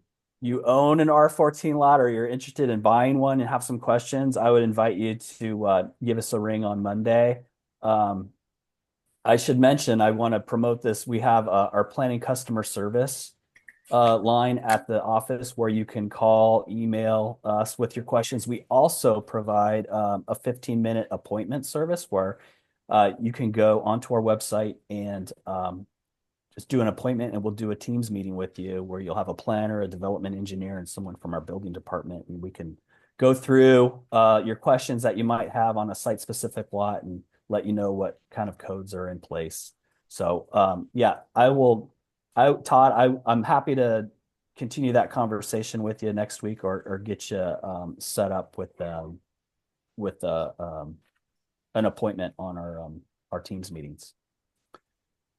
own an R14 lot or you're interested in buying one and have some questions. I would invite you to give us a ring on Monday. I should mention, I want to promote this. We have our planning customer service line at the office where you can call, email us with your questions. We also provide a 15-minute appointment service where you can go onto our website and just do an appointment, and we'll do a Teams meeting with you where you'll have a planner, a development engineer, and someone from our building department, and we can go through your questions that you might have on a site-specific lot and let you know what kind of codes are in place. So yeah, Todd, I'm happy to continue that conversation with you next week or get you set up with an appointment on our Teams meetings.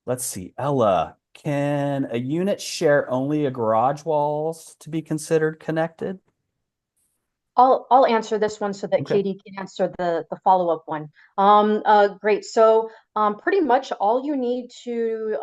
Let's see, Ella, can a unit share only a garage walls to be considered connected? I'll answer this one so that Okay. Katie can answer the follow-up one. Great. So pretty much all you need to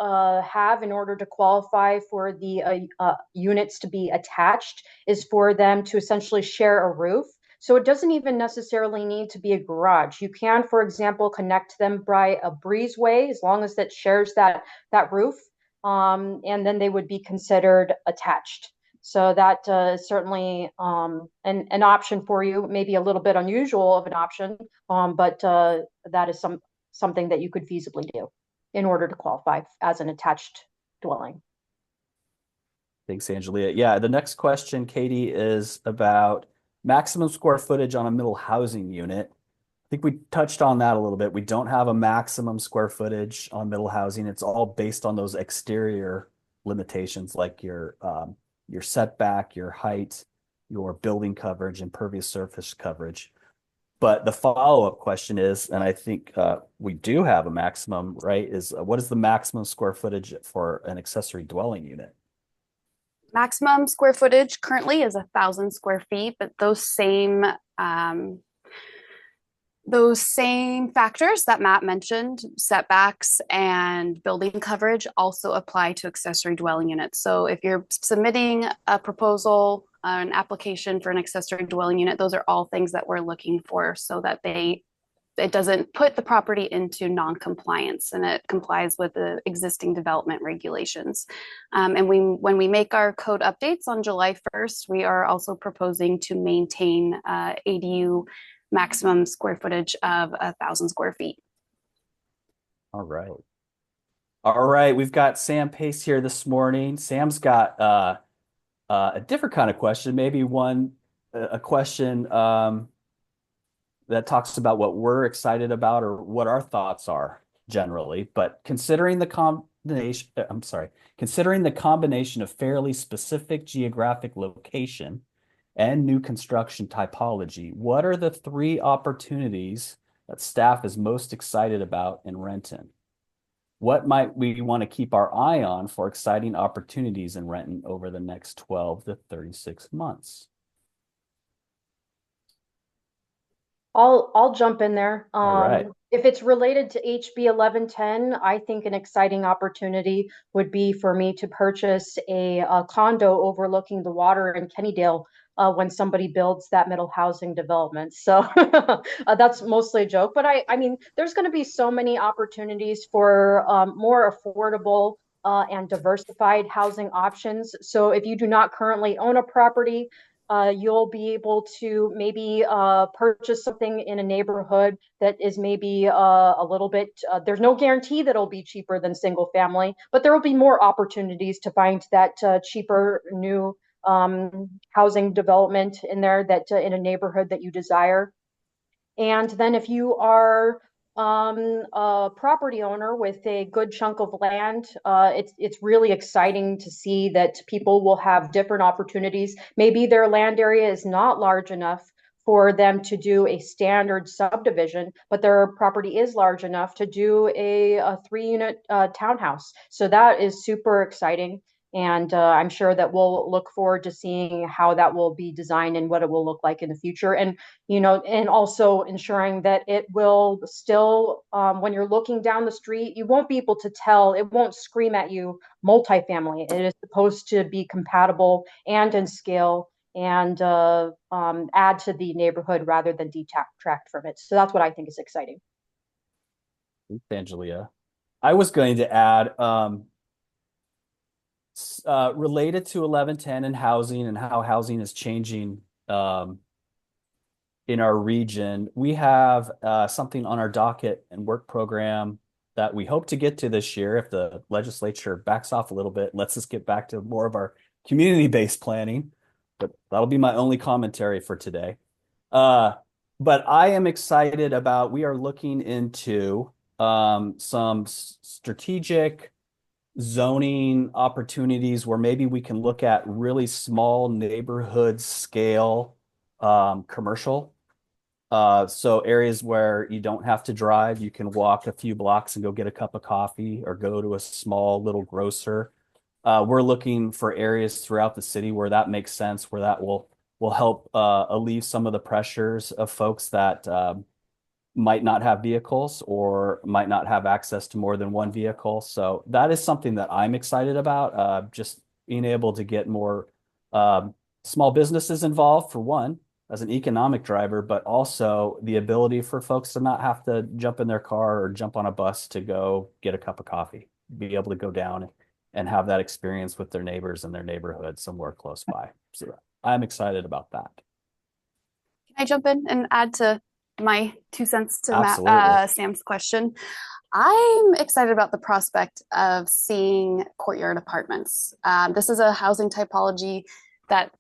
have in order to qualify for the units to be attached is for them to essentially share a roof. So it doesn't even necessarily need to be a garage. You can, for example, connect them by a breezeway as long as that shares that roof, and then they would be considered attached. So that is certainly an option for you, maybe a little bit unusual of an option, but that is something that you could feasibly do in order to qualify as an attached dwelling. Thanks, Angelia. Yeah, the next question, Katie, is about maximum square footage on a middle housing unit. I think we touched on that a little bit. We don't have a maximum square footage on middle housing. It's all based on those exterior limitations like your setback, your height, your building coverage, impervious surface coverage. But the follow-up question is, and I think we do have a maximum, right? Is what is the maximum square footage for an accessory dwelling unit? Maximum square footage currently is 1,000 square feet, but those same factors that Matt mentioned, setbacks and building coverage, also apply to accessory dwelling units. So if you're submitting a proposal, an application for an accessory dwelling unit, those are all things that we're looking for so that it doesn't put the property into non-compliance and it complies with the existing development regulations. And when we make our code updates on July 1st, we are also proposing to maintain ADU maximum square footage of 1,000 square feet. All right. All right, we've got Sam Pace here this morning. Sam's got a different kind of question, maybe a question that talks about what we're excited about or what our thoughts are generally. But considering the combination of fairly specific geographic location and new construction typology, what are the 3 opportunities that staff is most excited about in Renton? What might we want to keep our eye on for exciting opportunities in Renton over the next 12 to 36 months? I'll jump in there. All right. If it's related to HB 1110, I think an exciting opportunity would be for me to purchase a condo overlooking the water in Kennydale when somebody builds that middle housing development. So that's mostly a joke, but I mean, there's going to be so many opportunities for more affordable and diversified housing options. So if you do not currently own a property, you'll be able to maybe purchase something in a neighborhood that is maybe a little bit, there's no guarantee that it'll be cheaper than single family, but there will be more opportunities to find that cheaper new housing development in there, that in a neighborhood that you desire. And then if you are a property owner with a good chunk of land, it's really exciting to see that people will have different opportunities. Maybe their land area is not large enough for them to do a standard subdivision, but their property is large enough to do a 3-unit townhouse. So that is super exciting. And I'm sure that we'll look forward to seeing how that will be designed and what it will look like in the future. And and also ensuring that it will still, when you're looking down the street, you won't be able to tell, it won't scream at you multifamily. It is supposed to be compatible and in scale and add to the neighborhood rather than detract from it. So that's what I think is exciting. Thanks, Angelia. I was going to add, related to 1110 and housing and how housing is changing in our region, we have something on our docket and work program that we hope to get to this year if the legislature backs off a little bit, lets us get back to more of our community-based planning. But that'll be my only commentary for today. But I am excited about, we are looking into some strategic zoning opportunities where maybe we can look at really small neighborhood scale commercial. So areas where you don't have to drive, you can walk a few blocks and go get a cup of coffee or go to a small little grocer. We're looking for areas throughout the city where that makes sense, where that will help alleviate some of the pressures of folks that might not have vehicles or might not have access to more than one vehicle. So that is something that I'm excited about, just being able to get more small businesses involved, for one, as an economic driver, but also the ability for folks to not have to jump in their car or jump on a bus to go get a cup of coffee, be able to go down and have that experience with their neighbors in their neighborhood somewhere close by. So I'm excited about that. Can I jump in and add to my 2 cents to Sam's question? I'm excited about the prospect of seeing courtyard apartments. This is a housing typology that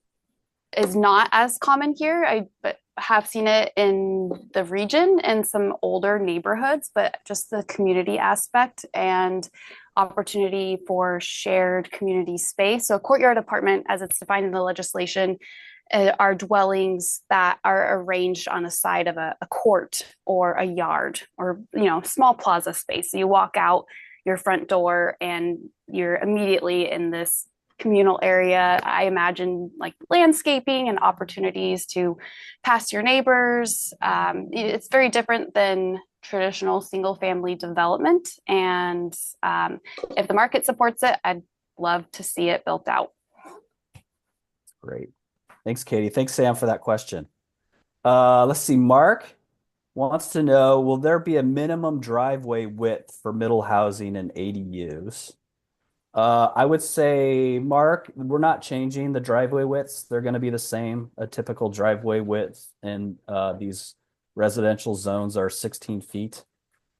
is not as common here. I have seen it in the region in some older neighborhoods, but just the community aspect and opportunity for shared community space. So a courtyard apartment, as it's defined in the legislation, are dwellings that are arranged on the side of a court or a yard or small plaza space. So you walk out your front door and you're immediately in this communal area. I imagine like landscaping and opportunities to pass your neighbors. It's very different than traditional single family development. And if the market supports it, I'd love to see it built out. Great. Thanks, Katie. Thanks, Sam, for that question. Let's see. Mark wants to know, will there be a minimum driveway width for middle housing and ADUs? I would say, Mark, we're not changing the driveway widths. They're going to be the same. A typical driveway width in these residential zones are 16 feet.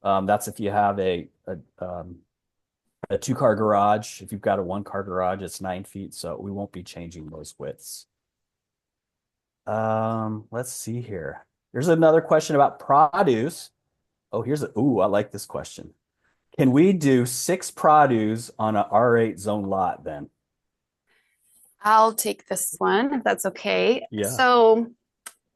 That's if you have a 2-car garage. If you've got a 1-car garage, it's 9 feet. So we won't be changing those widths. Let's see here. There's another question about produce. Oh, I like this question. Can we do 6 produce on a R8 zone lot then? I'll take this one if that's okay. Yeah. So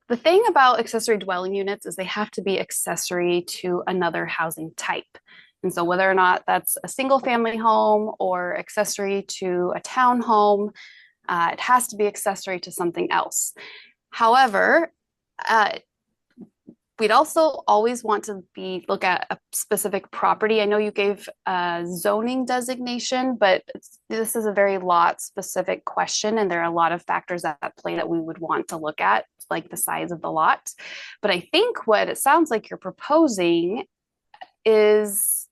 the thing about accessory dwelling units is they have to be accessory to another housing type. And so whether or not that's a single family home or accessory to a townhome, it has to be accessory to something else. However, we'd also always want to look at a specific property. I know you gave a zoning designation, but this is a very lot specific question, and there are a lot of factors at play that we would want to look at, like the size of the lot. But I think what it sounds like you're proposing is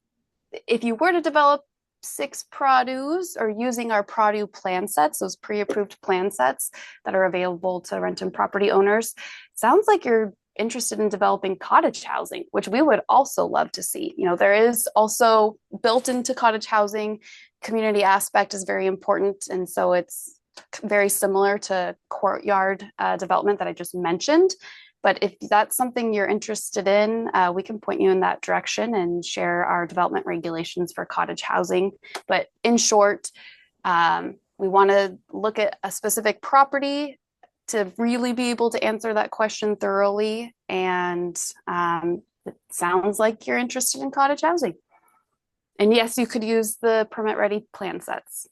if you were to develop six produce or using our produce plan sets, those pre-approved plan sets that are available to Renton property owners. Sounds like you're interested in developing cottage housing, which we would also love to see. You know, there is also built into cottage housing, community aspect is very important. And so it's very similar to courtyard development that I just mentioned. But if that's something you're interested in, we can point you in that direction and share our development regulations for cottage housing. But in short, we want to look at a specific property to really be able to answer that question thoroughly. And it sounds like you're interested in cottage housing. And yes, you could use the permit ready plan sets.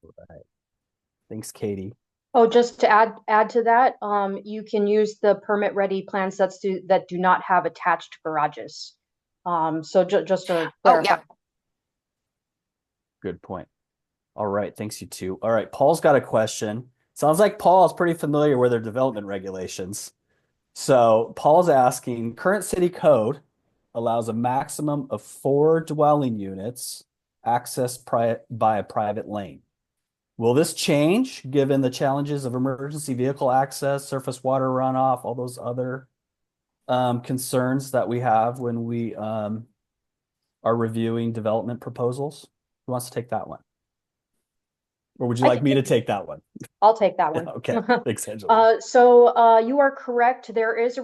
Right. Thanks, Katie. Oh, just to add to that, you can use the permit ready plan sets that do not have attached garages. So just to clarify. Oh, yeah. Good point. All right. Thanks, you two. All right. Paul's got a question. Sounds like Paul is pretty familiar with their development regulations. So Paul's asking, current city code allows a maximum of 4 dwelling units accessed by a private lane. Will this change given the challenges of emergency vehicle access, surface water runoff, all those other concerns that we have when we are reviewing development proposals? Who wants to take that one? Or would you like me to take that one? I'll take that one. Okay, thanks, Angela. So you are correct. There is a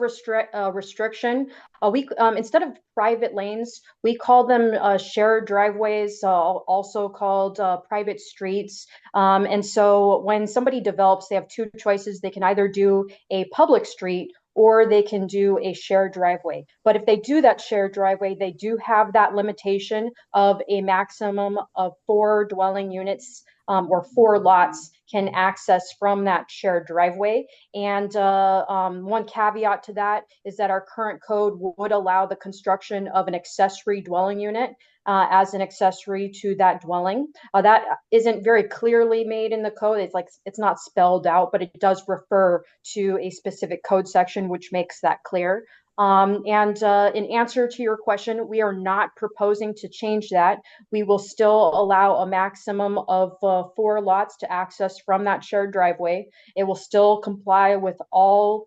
restriction. We instead of private lanes, we call them shared driveways, also called private streets. And so when somebody develops, they have two choices. They can either do a public street or they can do a shared driveway. But if they do that shared driveway, they do have that limitation of a maximum of 4 dwelling units or 4 lots can access from that shared driveway. And one caveat to that is that our current code would allow the construction of an accessory dwelling unit as an accessory to that dwelling. That isn't very clearly made in the code. It's not spelled out, but it does refer to a specific code section, which makes that clear. And in answer to your question, we are not proposing to change that. We will still allow a maximum of 4 lots to access from that shared driveway. It will still comply with all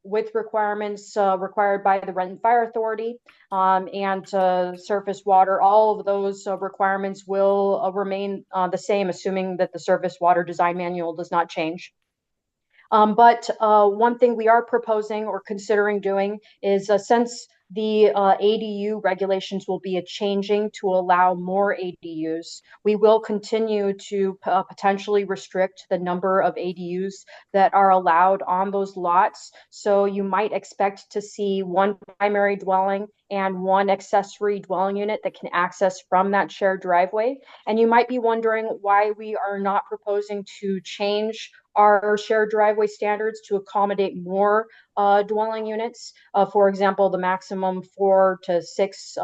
with requirements required by the Renton Fire Authority and surface water. All of those requirements will remain the same, assuming that the surface water design manual does not change. But one thing we are proposing or considering doing is since the ADU regulations will be changing to allow more ADUs, we will continue to potentially restrict the number of ADUs that are allowed on those lots. So you might expect to see 1 primary dwelling and 1 accessory dwelling unit that can access from that shared driveway. And you might be wondering why we are not proposing to change our shared driveway standards to accommodate more dwelling units. For example, the maximum 4 to 6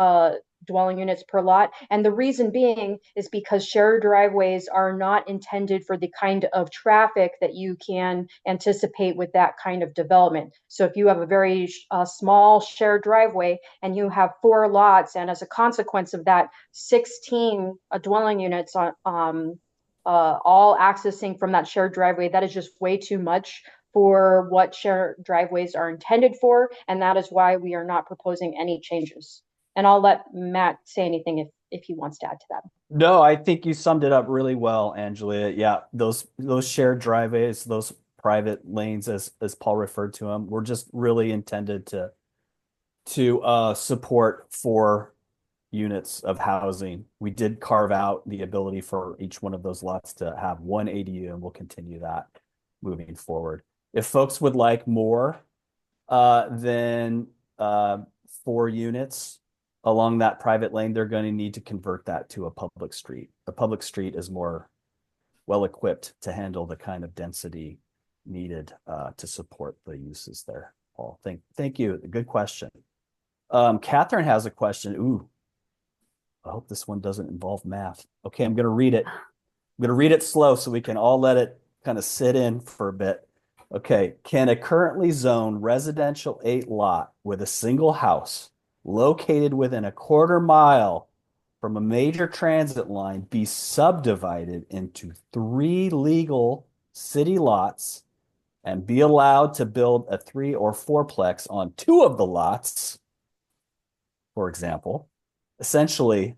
dwelling units per lot. And the reason being is because shared driveways are not intended for the kind of traffic that you can anticipate with that kind of development. So if you have a very small shared driveway and you have 4 lots, and as a consequence of that, 16 dwelling units on all accessing from that shared driveway, that is just way too much for what shared driveways are intended for. And that is why we are not proposing any changes. And I'll let Matt say anything if he wants to add to that. No, I think you summed it up really well, Angela. Yeah, those shared driveways, those private lanes, as Paul referred to them, were just really intended to support 4 units of housing. We did carve out the ability for each one of those lots to have 1 ADU, and we'll continue that moving forward. If folks would like more than 4 units along that private lane, they're going to need to convert that to a public street. A public street is more well equipped to handle the kind of density needed to support the uses there. Paul, thank you. Good question. Catherine has a question. Ooh, I hope this one doesn't involve math. Okay, I'm going to read it. I'm going to read it slow so we can all let it kind of sit in for a bit. Okay, can a currently zoned residential 8 lot with a single house located within a 1/4 mile from a major transit line be subdivided into 3 legal city lots and be allowed to build a 3 or 4-plex on 2 of the lots, for example, essentially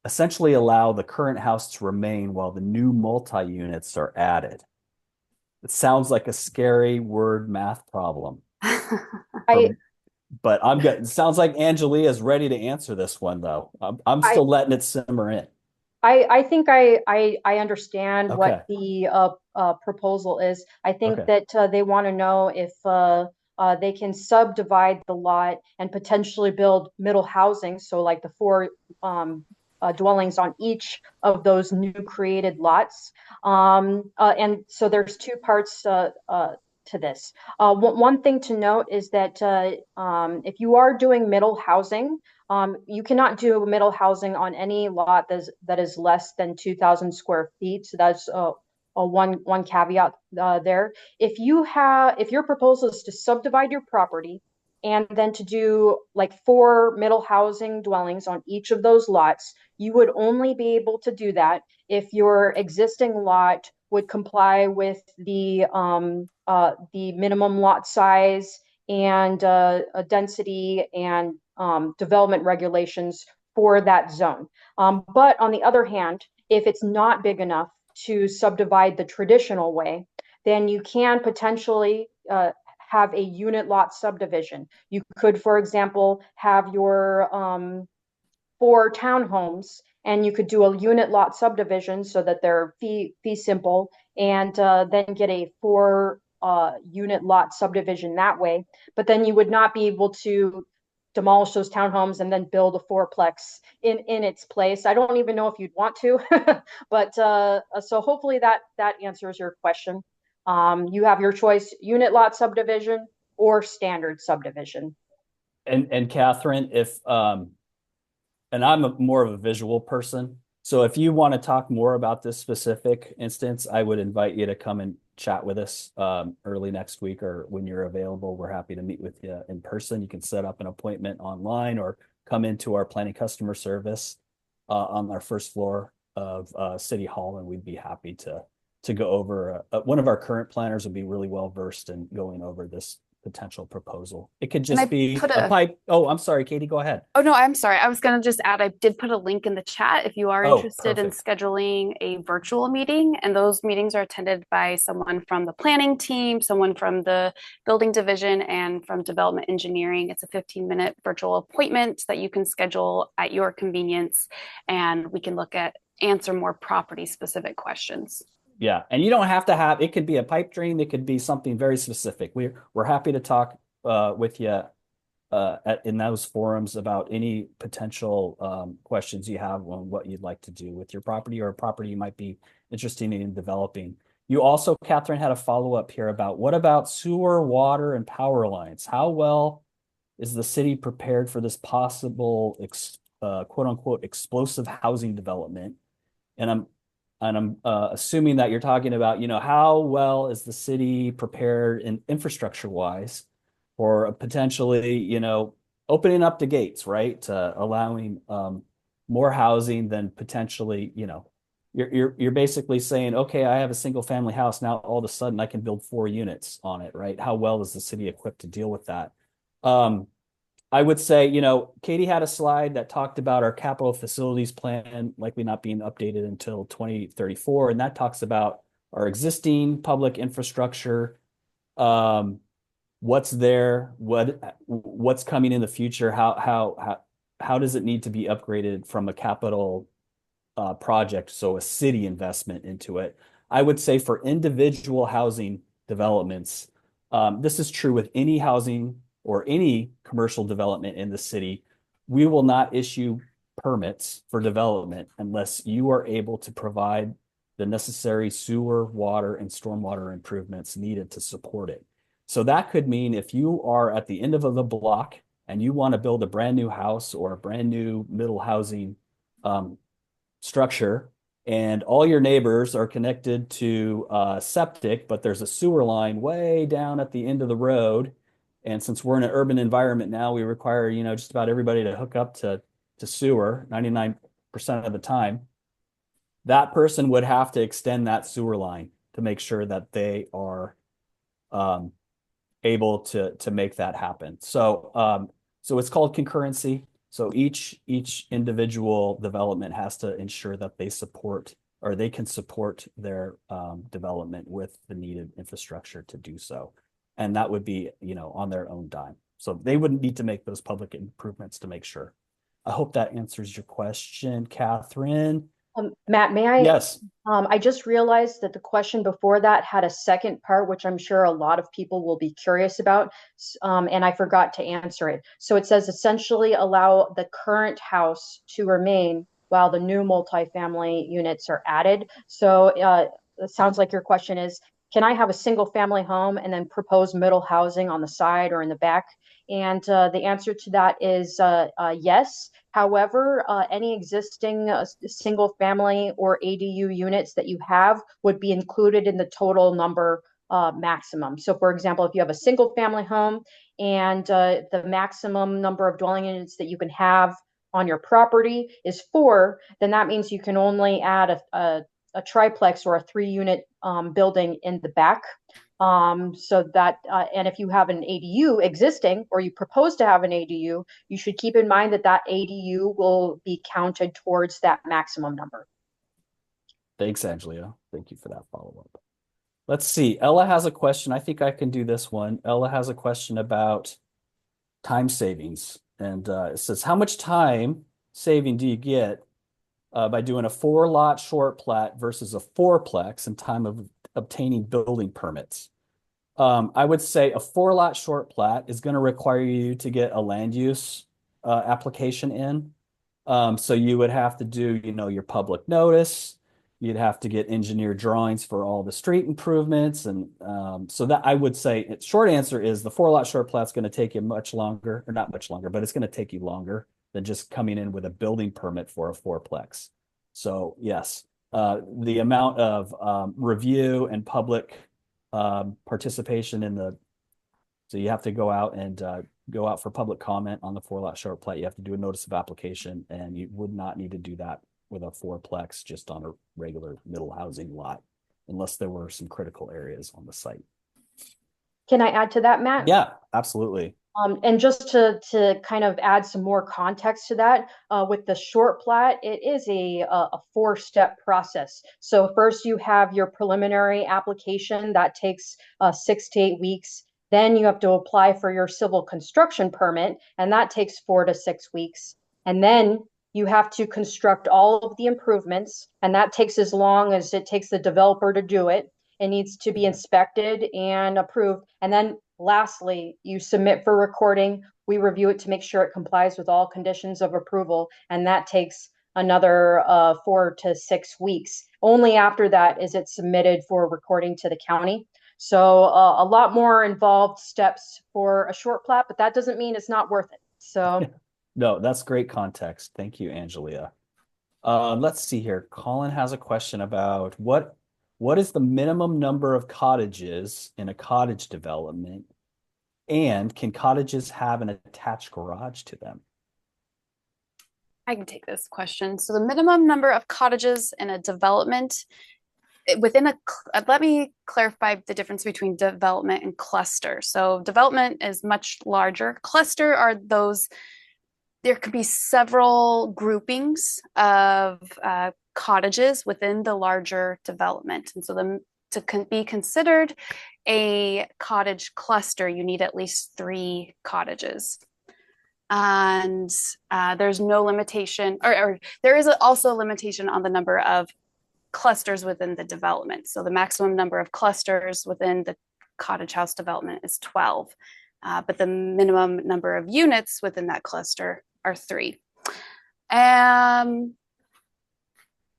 allow the current house to remain while the new multi-units are added. It sounds like a scary word math problem. I, But it sounds like Angelia is ready to answer this one, though. I'm I, still letting it simmer in. I think I understand what Okay. the proposal is. I think Okay. that they want to know if they can subdivide the lot and potentially build middle housing, so like the four dwellings on each of those new created lots. And so there's two parts to this. One thing to note is that if you are doing middle housing, you cannot do middle housing on any lot that is less than 2,000 square feet. So that's a one caveat there. If your proposal is to subdivide your property and then to do like 4 middle housing dwellings on each of those lots, you would only be able to do that if your existing lot would comply with the minimum lot size and a density and development regulations for that zone. But on the other hand, if it's not big enough to subdivide the traditional way, then you can potentially have a unit lot subdivision. You could, for example, have your 4 townhomes, and you could do a unit lot subdivision so that they're fee simple, and then get a 4 unit lot subdivision that way. But then you would not be able to demolish those townhomes and then build a fourplex in its place. I don't even know if you'd want to, but so hopefully that answers your question. You have your choice: unit lot subdivision or standard subdivision. And Catherine, if and I'm more of a visual person. So if you want to talk more about this specific instance, I would invite you to come and chat with us early next week, or when you're available. We're happy to meet with you in person. You can set up an appointment online or come into our planning customer service on our first floor of City Hall, and we'd be happy to go over. One of our current planners would be really well versed in going over this potential proposal. It could And just I be put a a, pipe. Oh, I'm sorry, Katie, go ahead. oh no, I'm sorry. I was going to just add, I did put a link in the chat if you are Oh, interested in perfect. scheduling a virtual meeting. And those meetings are attended by someone from the planning team, someone from the building division, and from development engineering. It's a 15-minute virtual appointment that you can schedule at your convenience, and we can answer more property specific questions. Yeah, and you don't have to have, it could be a pipe dream, it could be something very specific. We're happy to talk with you in those forums about any potential questions you have on what you'd like to do with your property, or a property you might be interested in developing. You also, Catherine, had a follow-up here about what about sewer, water, and power lines? How well is the city prepared for this possible quote unquote explosive housing development? And I'm assuming that you're talking about, how well is the city prepared in infrastructure wise for potentially, opening up the gates, right? Allowing more housing than potentially, you're basically saying, okay, I have a single family house. Now all of a sudden I can build 4 units on it, right? How well is the city equipped to deal with that? Um, I would say, Katie had a slide that talked about our capital facilities plan likely not being updated until 2034, and that talks about our existing public infrastructure, um, what's there, what's coming in the future, how does it need to be upgraded from a capital project, so a city investment into it. I would say for individual housing developments, this is true with any housing or any commercial development in the city. We will not issue permits for development unless you are able to provide the necessary sewer, water, and stormwater improvements needed to support it. So that could mean if you are at the end of the block and you want to build a brand new house or a brand new middle housing structure, and all your neighbors are connected to septic, but there's a sewer line way down at the end of the road. And since we're in an urban environment now, we require, just about everybody to hook up to to sewer 99% of the time, that person would have to extend that sewer line to make sure that they are able to make that happen. So it's called concurrency. So each individual development has to ensure that they support or they can support their development with the needed infrastructure to do so. And that would be, on their own dime. So they wouldn't need to make those public improvements to make sure. I hope that answers your question, Catherine. Matt, may I? Yes. I just realized that the question before that had a second part, which I'm sure a lot of people will be curious about, and I forgot to answer it. So it says essentially allow the current house to remain while the new multifamily units are added. So it sounds like your question is, can I have a single family home and then propose middle housing on the side or in the back? And the answer to that is yes. However, any existing single family or ADU units that you have would be included in the total number maximum. So for example, if you have a single family home and the maximum number of dwelling units that you can have on your property is 4, then that means you can only add a triplex or a 3-unit building in the back. So that, and if you have an ADU existing or you propose to have an ADU, you should keep in mind that that ADU will be counted towards that maximum number. Thanks, Angela. Thank you for that follow-up. Let's see. Ella has a question. I think I can do this one. Ella has a question about time savings. And it says, how much time saving do you get by doing a 4-lot short plat versus a 4-plex in time of obtaining building permits? I would say a 4-lot short plat is going to require you to get a land use application in. So you would have to do, your public notice. You'd have to get engineered drawings for all the street improvements. And so that I would say, short answer is the 4-lot short plat is going to take you much longer, or not much longer, but it's going to take you longer than just coming in with a building permit for a 4-plex. So yes, the amount of review and public participation so you have to go out for public comment on the 4-lot short plat. You have to do a notice of application, and you would not need to do that with a 4-plex just on a regular middle housing lot, unless there were some critical areas on the site. Can I add to that, Matt? Yeah, absolutely. And just to kind of add some more context to that, with the short plat, it is a 4-step process. So first you have your preliminary application that takes 6 to 8 weeks. Then you have to apply for your civil construction permit, and that takes 4 to 6 weeks. And then you have to construct all of the improvements, and that takes as long as it takes the developer to do it. It needs to be inspected and approved. And then lastly, you submit for recording. We review it to make sure it complies with all conditions of approval, and that takes another 4 to 6 weeks. Only after that is it submitted for recording to the county. So a lot more involved steps for a short plat, but that doesn't mean it's not worth it. So no, that's great context. Thank you, Angelia. Let's see here. Colin has a question about what is the minimum number of cottages in a cottage development, and can cottages have an attached garage to them? I can take this question. So the minimum number of cottages in a development let me clarify the difference between development and cluster. So development is much larger. Cluster are those, there could be several groupings of cottages within the larger development. And so to be considered a cottage cluster, you need at least 3 cottages. And there's no limitation, or there is also a limitation on the number of clusters within the development. So the maximum number of clusters within the cottage house development is 12, but the minimum number of units within that cluster are 3. And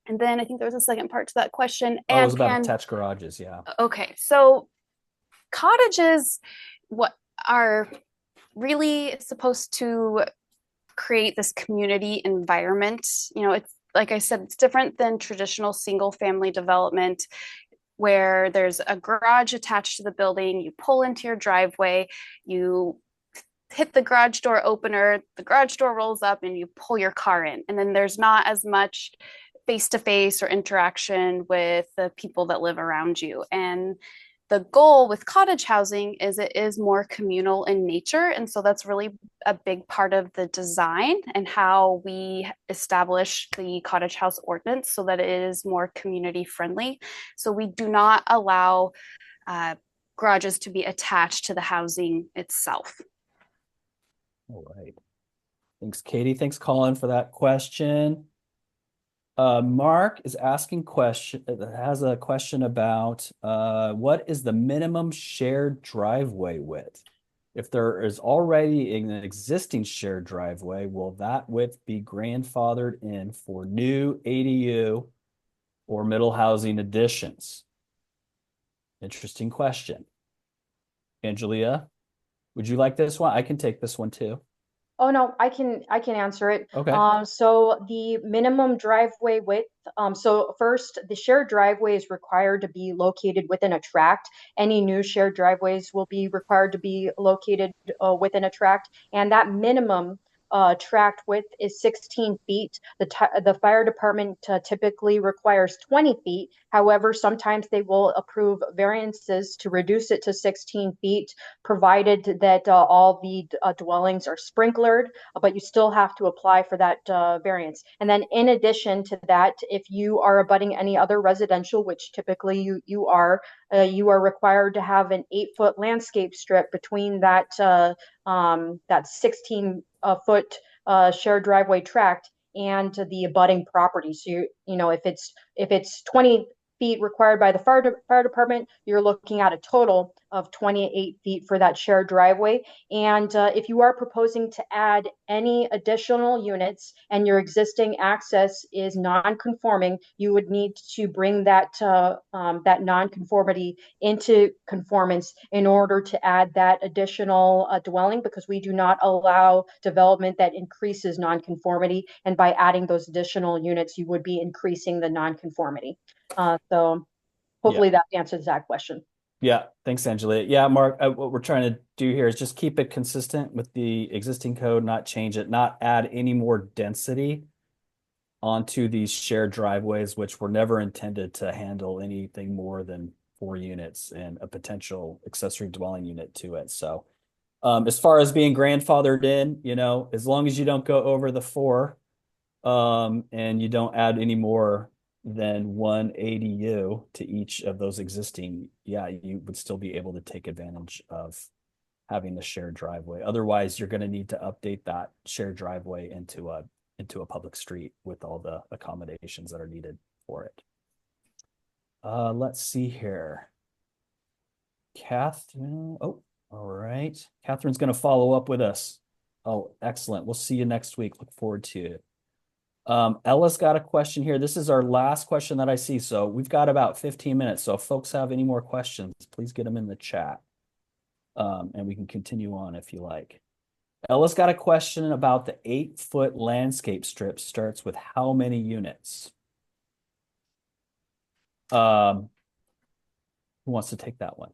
then I think there was a second part to that question. It was about attached garages, yeah. Okay, so cottages are really supposed to create this community environment. It's like I said, it's different than traditional single family development where there's a garage attached to the building. You pull into your driveway, you hit the garage door opener, the garage door rolls up and you pull your car in. And then there's not as much face-to-face or interaction with the people that live around you. And the goal with cottage housing is it is more communal in nature. And so that's really a big part of the design and how we establish the cottage house ordinance so that it is more community friendly. So we do not allow garages to be attached to the housing itself. All right. Thanks, Katie. Thanks, Colin, for that question. Mark is asking has a question about what is the minimum shared driveway width? If there is already an existing shared driveway, will that width be grandfathered in for new ADU or middle housing additions? Interesting question. Angelia, would you like this one? I can take this one too. Oh no, I can answer it. Okay. So the minimum driveway width. So first, the shared driveway is required to be located within a tract. Any new shared driveways will be required to be located within a tract, and that minimum tract width is 16 feet. The fire department typically requires 20 feet. However, sometimes they will approve variances to reduce it to 16 feet, provided that all the dwellings are sprinklered, but you still have to apply for that variance. And then in addition to that, if you are abutting any other residential, which typically you are required to have an 8-foot landscape strip between that 16 foot shared driveway tract and the abutting property. So if it's 20 feet required by the fire department, you're looking at a total of 28 feet for that shared driveway. And if you are proposing to add any additional units and your existing access is non-conforming, you would need to bring that non-conformity into conformance in order to add that additional dwelling, because we do not allow development that increases non-conformity. And by adding those additional units, you would be increasing the non-conformity. So hopefully that answers that question. Yeah, thanks, Angela. Yeah, Mark, what we're trying to do here is just keep it consistent with the existing code, not change it, not add any more density onto these shared driveways, which were never intended to handle anything more than 4 units and a potential accessory dwelling unit to it. So as far as being grandfathered in, as long as you don't go over the 4 and you don't add any more than 1 ADU to each of those existing, you would still be able to take advantage of having the shared driveway. Otherwise, you're going to need to update that shared driveway into a public street with all the accommodations that are needed for it. Let's see here. Catherine. Oh, all right. Catherine's going to follow up with us. Oh, excellent. We'll see you next week. Look forward to it. Ella's got a question here. This is our last question that I see. So we've got about 15 minutes. So if folks have any more questions, please get them in the chat. And we can continue on if you like. Ella's got a question about the 8-foot landscape strip starts with how many units? Who wants to take that one?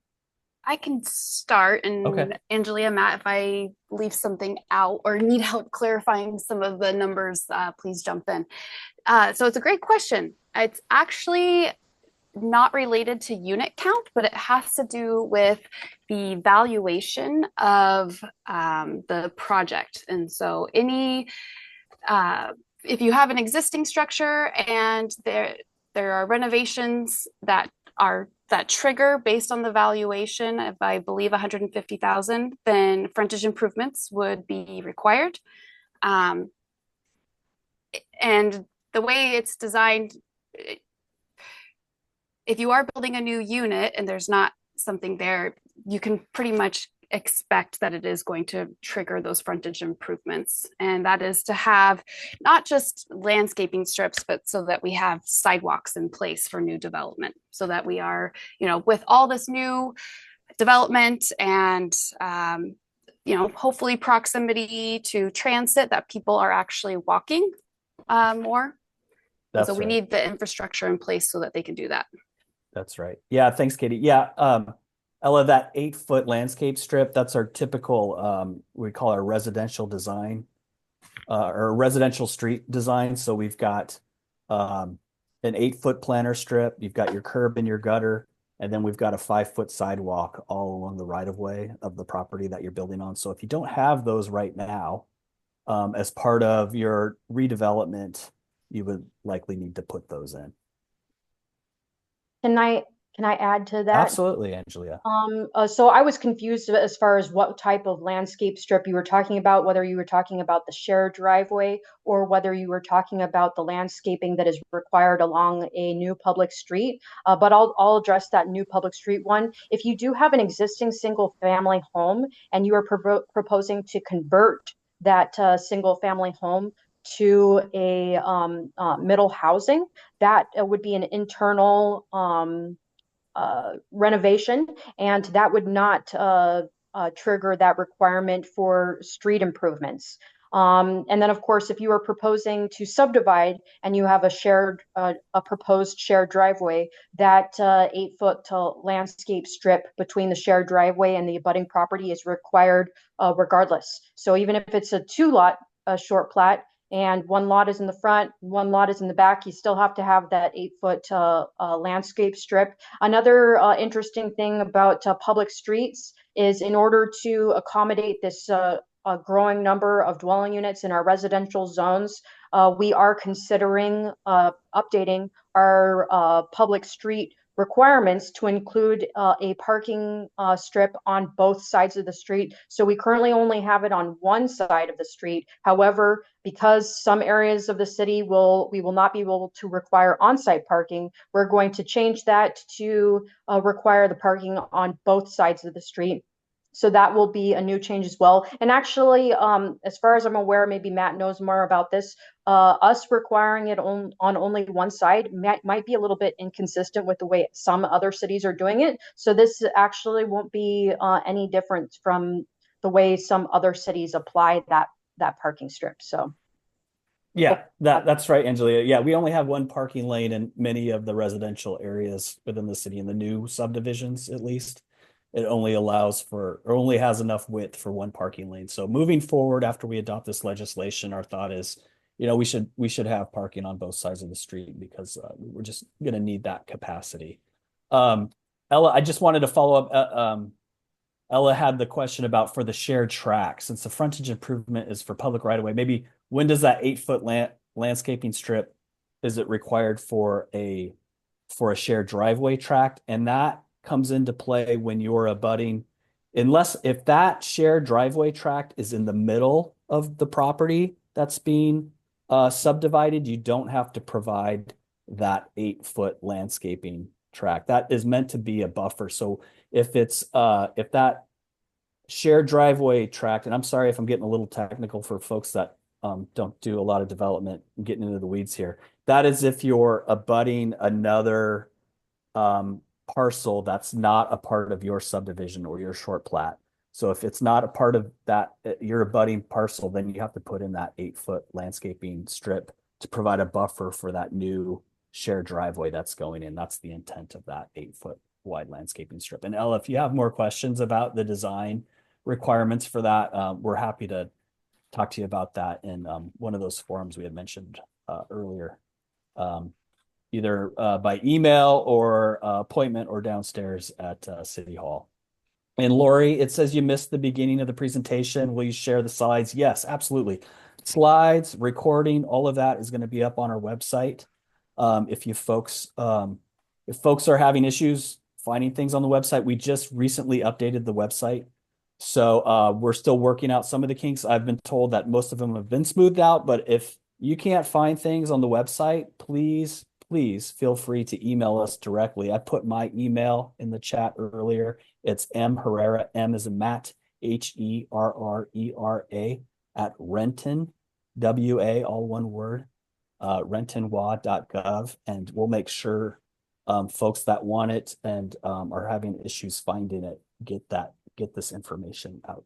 I can start, and Okay. Angelia, Matt, if I leave something out or need help clarifying some of the numbers, please jump in. So it's a great question. It's actually not related to unit count, but it has to do with the valuation of the project. And so if you have an existing structure and there are renovations that trigger based on the valuation of, I believe, 150,000, then frontage improvements would be required. And the way it's designed, if you are building a new unit and there's not something there, you can pretty much expect that it is going to trigger those frontage improvements. And that is to have not just landscaping strips, but so that we have sidewalks in place for new development, so that we are, with all this new development and, hopefully proximity to transit, that people are actually walking more. That's so we right. need the infrastructure in place so that they can do that. That's right. Yeah, thanks, Katie. Yeah, Ella, that 8-foot landscape strip, that's our typical, we call our residential design, or residential street design. So we've got an 8-foot planter strip, you've got your curb and your gutter, and then we've got a 5-foot sidewalk all along the right of way of the property that you're building on. So if you don't have those right now, as part of your redevelopment, you would likely need to put those in. Can I add to that? Absolutely, Angelia. So I was confused as far as what type of landscape strip you were talking about, whether you were talking about the shared driveway or whether you were talking about the landscaping that is required along a new public street. But I'll address that new public street one. If you do have an existing single family home and you are proposing to convert that single family home to a middle housing, that would be an internal renovation, and that would not trigger that requirement for street improvements. And then, of course, if you are proposing to subdivide and you have a proposed shared driveway, that 8-foot landscape strip between the shared driveway and the abutting property is required regardless. So even if it's a 2-lot short plat, and one lot is in the front, one lot is in the back, you still have to have that 8-foot landscape strip. Another interesting thing about public streets is in order to accommodate this growing number of dwelling units in our residential zones, we are considering updating our public street requirements to include a parking strip on both sides of the street. So we currently only have it on one side of the street. However, because some areas of the city we will not be able to require on-site parking, we're going to change that to require the parking on both sides of the street. So that will be a new change as well. And actually, as far as I'm aware, maybe Matt knows more about this, us requiring it on only one side might be a little bit inconsistent with the way some other cities are doing it. So this actually won't be any different from the way some other cities apply that parking strip. So Yeah, that's right, Angelia. Yeah, we only have one parking lane in many of the residential areas within the city, in the new subdivisions at least. It only allows for, or only has enough width for one parking lane. So moving forward, after we adopt this legislation, our thought is, we should have parking on both sides of the street because we're just going to need that capacity. Ella, I just wanted to follow up. Ella had the question about for the shared track, since the frontage improvement is for public right of way, maybe when does that 8-foot landscaping strip, is it required for a shared driveway tract? And that comes into play when you're abutting, unless if that shared driveway tract is in the middle of the property that's being subdivided, you don't have to provide that 8-foot landscaping tract. That is meant to be a buffer. So if it's if that shared driveway tract, and I'm sorry if I'm getting a little technical for folks that don't do a lot of development, getting into the weeds here. That is if you're abutting another parcel that's not a part of your subdivision or your short plat. So if it's not a part of that, your abutting parcel, then you have to put in that 8-foot landscaping strip to provide a buffer for that new shared driveway that's going in. That's the intent of that 8-foot wide landscaping strip. And Ella, if you have more questions about the design requirements for that, we're happy to talk to you about that in one of those forums we had mentioned earlier, either by email or appointment or downstairs at City Hall. And Lori, it says you missed the beginning of the presentation. Will you share the slides? Yes, absolutely. Slides, recording, all of that is going to be up on our website. If folks are having issues finding things on the website, we just recently updated the website. So we're still working out some of the kinks. I've been told that most of them have been smoothed out, but if you can't find things on the website, please feel free to email us directly. I put my email in the chat earlier. It's mherrera, M as in Matt, HERRERA at Renton, WA, all one word, rentonwa.gov. And we'll make sure folks that want it and are having issues finding it, get this information out.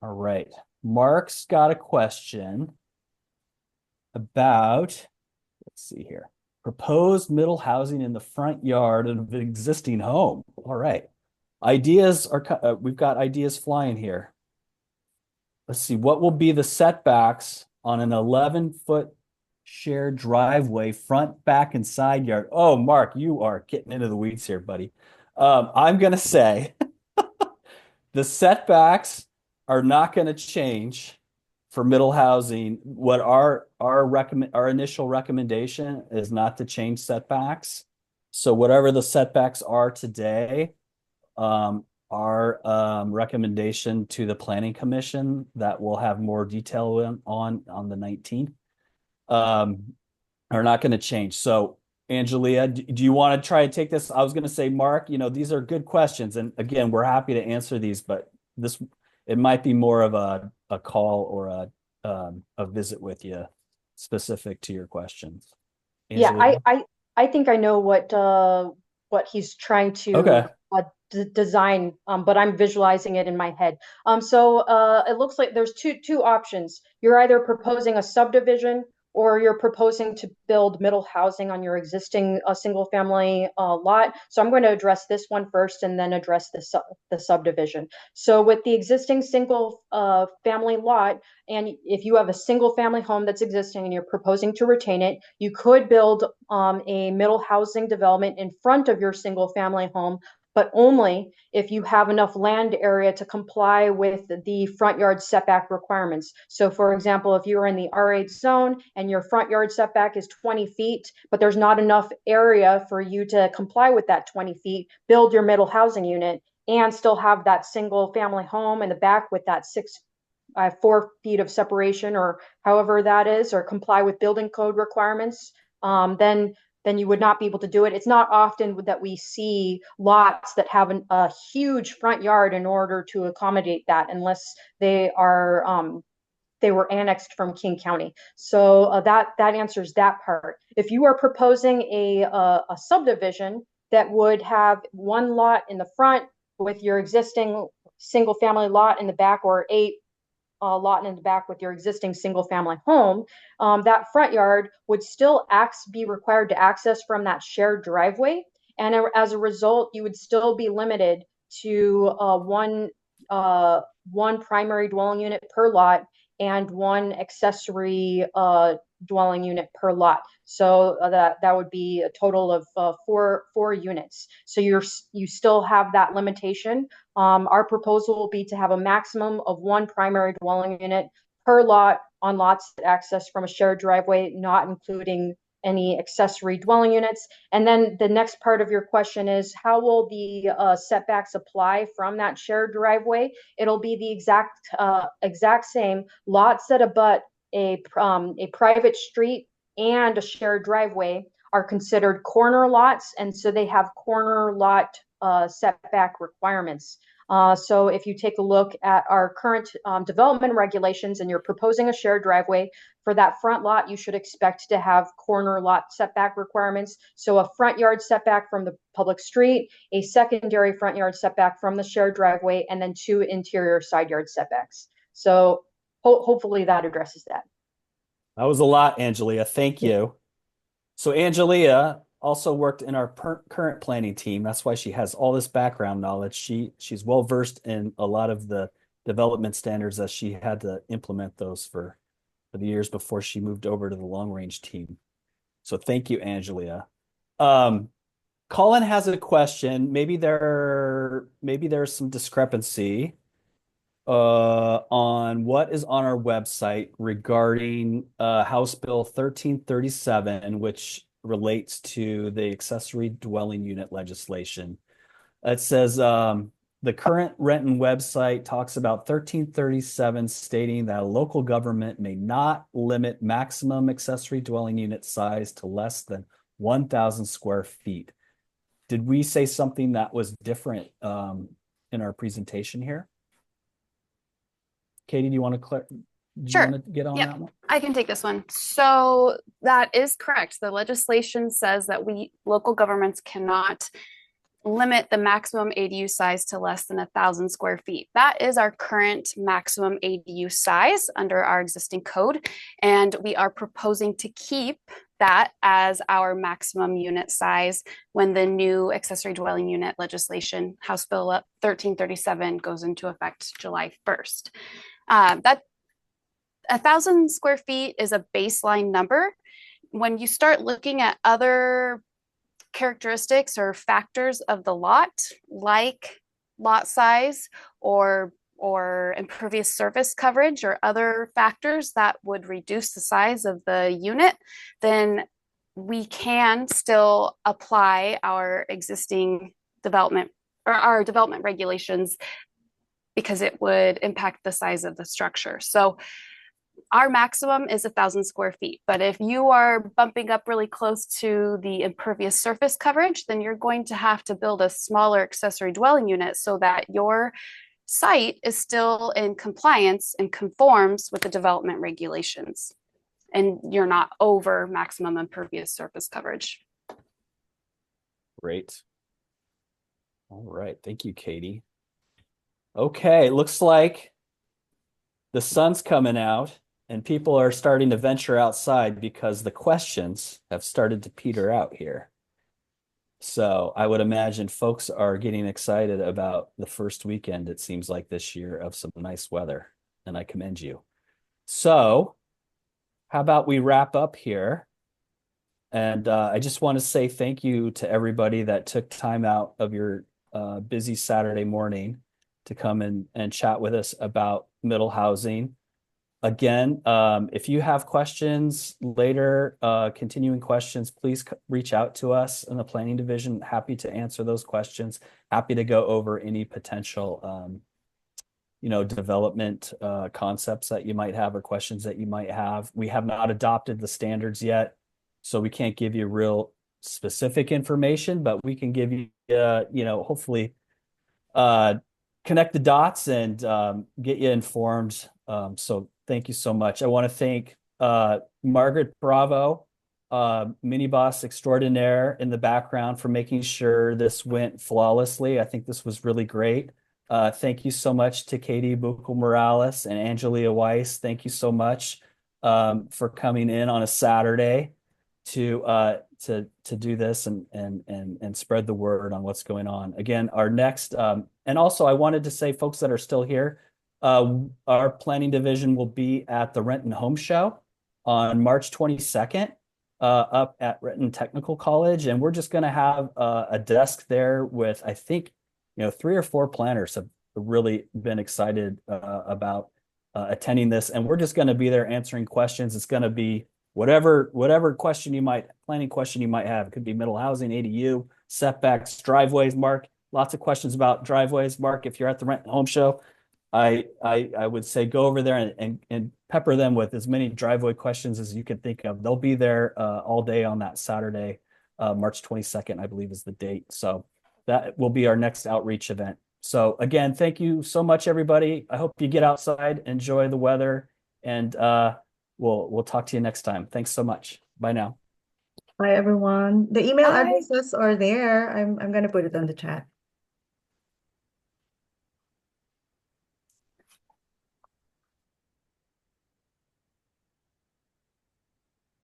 All right. Mark's got a question about, let's see here, Proposed middle housing in the front yard of an existing home. All right. Ideas are, we've got ideas flying here. Let's see, what will be the setbacks on an 11-foot shared driveway, front, back, and side yard? Oh, Mark, you are getting into the weeds here, buddy. I'm going to say the setbacks are not going to change for middle housing. What our initial recommendation is not to change setbacks. So whatever the setbacks are today, our recommendation to the Planning Commission that we'll have more detail on the 19th are not going to change. So Angelia, do you want to try to take this? I was going to say, Mark, these are good questions. And again, we're happy to answer these, but it might be more of a call or a visit with you specific to your questions. Yeah, Angelia? I think I know what he's trying to Okay. design, but I'm visualizing it in my head. So it looks like there's two options. You're either proposing a subdivision or you're proposing to build middle housing on your existing single family lot. So I'm going to address this one first and then address the subdivision. So with the existing single family lot, and if you have a single family home that's existing and you're proposing to retain it, you could build a middle housing development in front of your single family home, but only if you have enough land area to comply with the front yard setback requirements. So for example, if you're in the R8 zone and your front yard setback is 20 feet, but there's not enough area for you to comply with that 20 feet, build your middle housing unit and still have that single family home in the back with that 4 feet of separation or however that is, or comply with building code requirements, then you would not be able to do it. It's not often that we see lots that have a huge front yard in order to accommodate that, unless they were annexed from King County. So that answers that part. If you are proposing a subdivision that would have one lot in the front with your existing single family lot in the back, or lot in the back with your existing single family home, that front yard would still be required to access from that shared driveway. And as a result, you would still be limited to one primary dwelling unit per lot and one accessory dwelling unit per lot. So that would be a total of four units. So you still have that limitation. Our proposal will be to have a maximum of one primary dwelling unit per lot on lots that access from a shared driveway, not including any accessory dwelling units. And then the next part of your question is, how will the setbacks apply from that shared driveway? It'll be the exact same. Lots that abut a private street and a shared driveway are considered corner lots, and so they have corner lot setback requirements. So if you take a look at our current development regulations and you're proposing a shared driveway, for that front lot, you should expect to have corner lot setback requirements. So a front yard setback from the public street, a secondary front yard setback from the shared driveway, and then 2 interior side yard setbacks. So hopefully that addresses that. That was a lot, Angelia. Thank you. So Angelia also worked in our current planning team. That's why she has all this background knowledge. She's well versed in a lot of the development standards as she had to implement those for the years before she moved over to the long range team. So thank you, Angelia. Colin has a question. Maybe there's some discrepancy on what is on our website regarding House Bill 1337, which relates to the accessory dwelling unit legislation. It says the current Renton website talks about 1337 stating that a local government may not limit maximum accessory dwelling unit size to less than 1,000 square feet. Did we say something that was different in our presentation here? Katie, do you want to get on that one? I can take this one. So that is correct. The legislation says that local governments cannot limit the maximum ADU size to less than 1,000 square feet. That is our current maximum ADU size under our existing code. And we are proposing to keep that as our maximum unit size when the new accessory dwelling unit legislation, House Bill 1337, goes into effect July 1st. That 1,000 square feet is a baseline number. When you start looking at other characteristics or factors of the lot, like lot size or impervious surface coverage or other factors that would reduce the size of the unit, then we can still apply our existing development or our development regulations because it would impact the size of the structure. So our maximum is 1,000 square feet. But if you are bumping up really close to the impervious surface coverage, then you're going to have to build a smaller accessory dwelling unit so that your site is still in compliance and conforms with the development regulations. And you're not over maximum impervious surface coverage. Great. All right. Thank you, Katie. Okay. Looks like the sun's coming out and people are starting to venture outside because the questions have started to peter out here. So I would imagine folks are getting excited about the first weekend, it seems like this year, of some nice weather, and I commend you. So how about we wrap up here? And I just want to say thank you to everybody that took time out of your busy Saturday morning to come and chat with us about middle housing. Again, if you have questions later, continuing questions, please reach out to us in the planning division. Happy to answer those questions. Happy to go over any potential, development concepts that you might have or questions that you might have. We have not adopted the standards yet, so we can't give you real specific information, but we can give you, hopefully connect the dots and get you informed. So thank you so much. I want to thank Margaret Bravo, mini boss extraordinaire in the background, for making sure this went flawlessly. I think this was really great. Thank you so much to Katie Buchel Morales and Angelia Weiss. Thank you so much for coming in on a Saturday to do this and spread the word on what's going on. Again, our next and also I wanted to say, folks that are still here, our planning division will be at the Renton Home Show on March 22nd up at Renton Technical College, and we're just going to have a desk there with, I think, 3 or 4 planners have really been excited about attending this, and we're just going to be there answering questions. It's going to be whatever planning question you might have. It could be middle housing, ADU, setbacks, driveways. Mark, lots of questions about driveways. Mark, if you're at the Renton Home Show, I would say go over there and pepper them with as many driveway questions as you can think of. They'll be there all day on that Saturday, March 22nd, I believe is the date. So that will be our next outreach event. So again, thank you so much, everybody. I hope you get outside, enjoy the weather, and we'll talk to you next time. Thanks so much. Bye now. Bye, everyone. The email Bye. addresses are there. I'm going to put it on the chat.